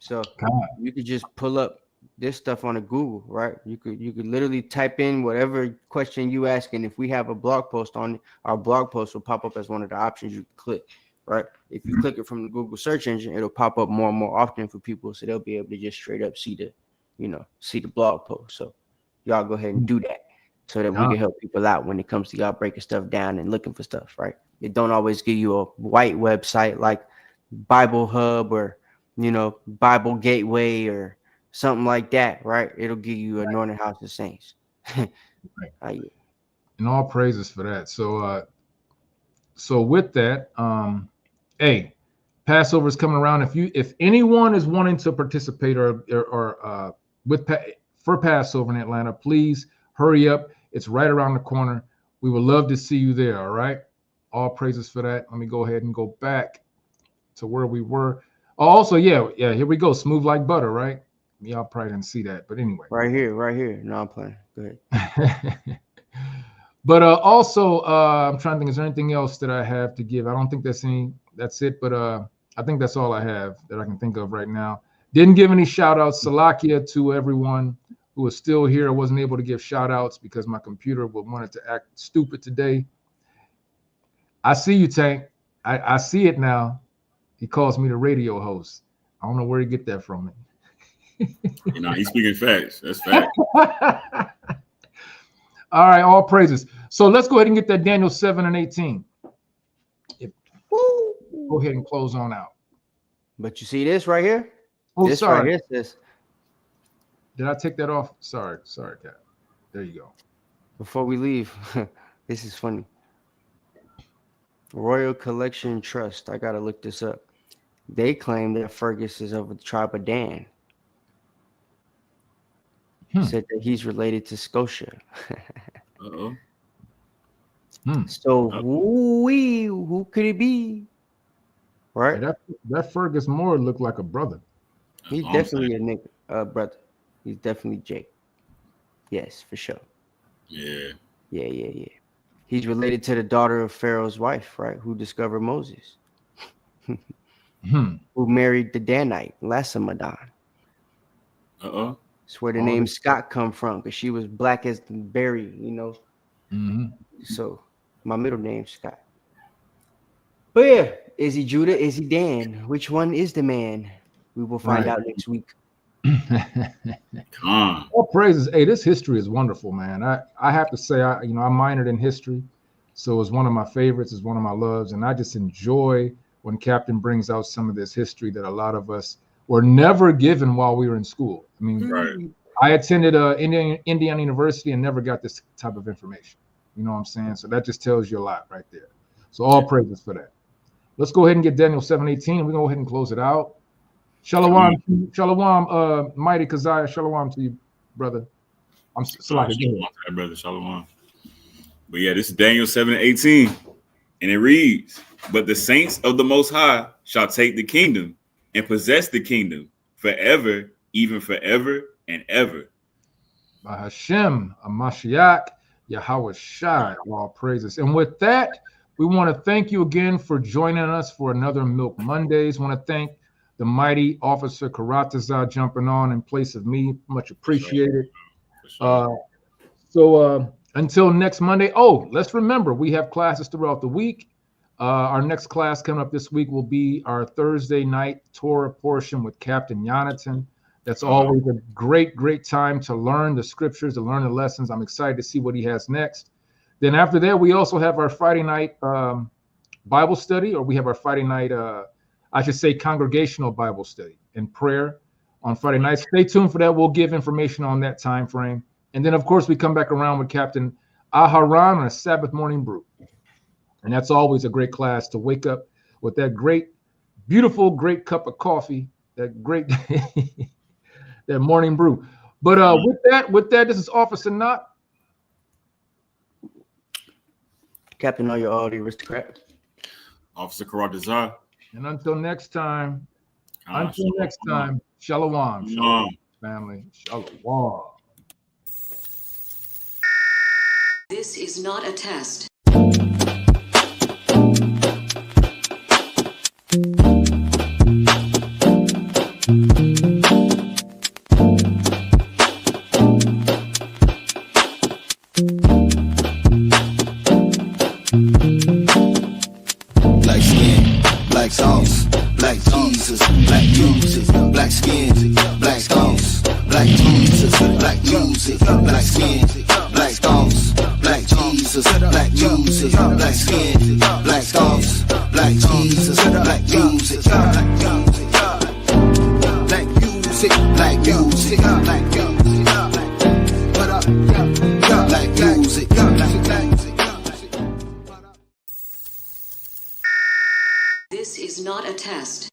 So you could just pull up this stuff on a Google, right? You could literally type in whatever question you ask, and if we have a blog post on it, our blog post will pop up as one of the options you click, right? If you click it from the Google search engine, it'll pop up more and more often for people, so they'll be able to just straight up see the blog post. So y'all go ahead and do that so that we can help people out when it comes to y'all breaking stuff down and looking for stuff, right? It don't always give you a white website like Bible Hub or Bible Gateway or something like that, right? It'll give you Anointed House of Saints. And all praises for that. So with that, hey, Passover is coming around. If anyone is wanting to participate or for Passover in Atlanta, please hurry up. It's right around the corner. We would love to see you there. All right. All praises for that. Let me go ahead and go back to where we were. Also, yeah, here we go. Smooth like butter, right? Y'all probably didn't see that, but anyway. Right here. No, I'm playing. Go ahead. But also, I'm trying to think, is there anything else that I have to give? I don't think that's it, but I think that's all I have that I can think of right now. Didn't give any shout outs. Salakia to everyone who is still here. I wasn't able to give shout outs because my computer wanted to act stupid today. I see you, Tank. I see it now. He calls me the radio host. I don't know where he get that from. He's speaking facts. That's fact. All right, all praises. So let's go ahead and get that Daniel 7 and 18. Go ahead and close on out. But you see this right here? Oh, this sorry. Right here, Did I take that off? Sorry, Cat. There you go. Before we leave, this is funny. Royal Collection Trust. I gotta look this up. They claim that Fergus is of the tribe of Dan. Said that he's related to Scotia. Uh-oh. So who could it be? Right? That Fergus Moore looked like a brother. He's definitely a nigga, brother. He's definitely Jake. Yes, for sure. Yeah. He's related to the daughter of Pharaoh's wife, right? Who discovered Moses. Who married the Danite, Lassamadan. Uh-oh. That's where the name Scott come from, because she was black as the berry, Mm-hmm. So my middle name's Scott. But yeah, is he Judah? Is he Dan? Which one is the man? We will find out next week. All praises. Hey, this history is wonderful, man. I have to say, I minored in history, so it's one of my favorites. It's one of my loves, and I just enjoy when Captain brings out some of this history that a lot of us were never given while we were in school. I mean, I attended Indiana University and never got this type of information. You know what I'm saying? So that just tells you a lot right there. So all praises for that. Let's go ahead and get Daniel 7:18. We're gonna go ahead and close it out. Shalom, mighty Keziah. Shalom to you, brother. I'm sorry, brother. Shalom. But yeah, this is Daniel 7:18, and it reads, "But the saints of the Most High shall take the kingdom and possess the kingdom forever, even forever and ever." By Hashem, Mashiach, Yahweh Shai, all praises. And with that, we want to thank you again for joining us for another Milk Mondays. Want to thank the mighty Officer Karatazar jumping on in place of me. Much appreciated. So until next Monday. Oh, let's remember, we have classes throughout the week. Our next class coming up this week will be our Thursday night Torah portion with Captain Jonathan. That's always a great, great time to learn the scriptures, to learn the lessons. I'm excited to see what he has next. Then after that, we also have our Friday night Bible study, or we have our Friday night, I should say, congregational Bible study and prayer on Friday nights. Stay tuned for that. We'll give information on that time frame. And then, of course, we come back around with Captain Aharon on a Sabbath morning brew. And that's always a great class to wake up with that great, beautiful, great cup of coffee, that great that morning brew. But with that, this is Officer Knott. Captain, are you all the aristocrat? Officer Karatazar. And until next time, shalom, family, shalom. This is not a test. Black skin, black sauce, black Jesus, black music, black skin, black sauce, black Jesus, black music, black skin, black sauce, black Jesus, black music, black skin, black sauce, black Jesus, black music, black music, black music, black music, black music, black music, black music. This is not a test.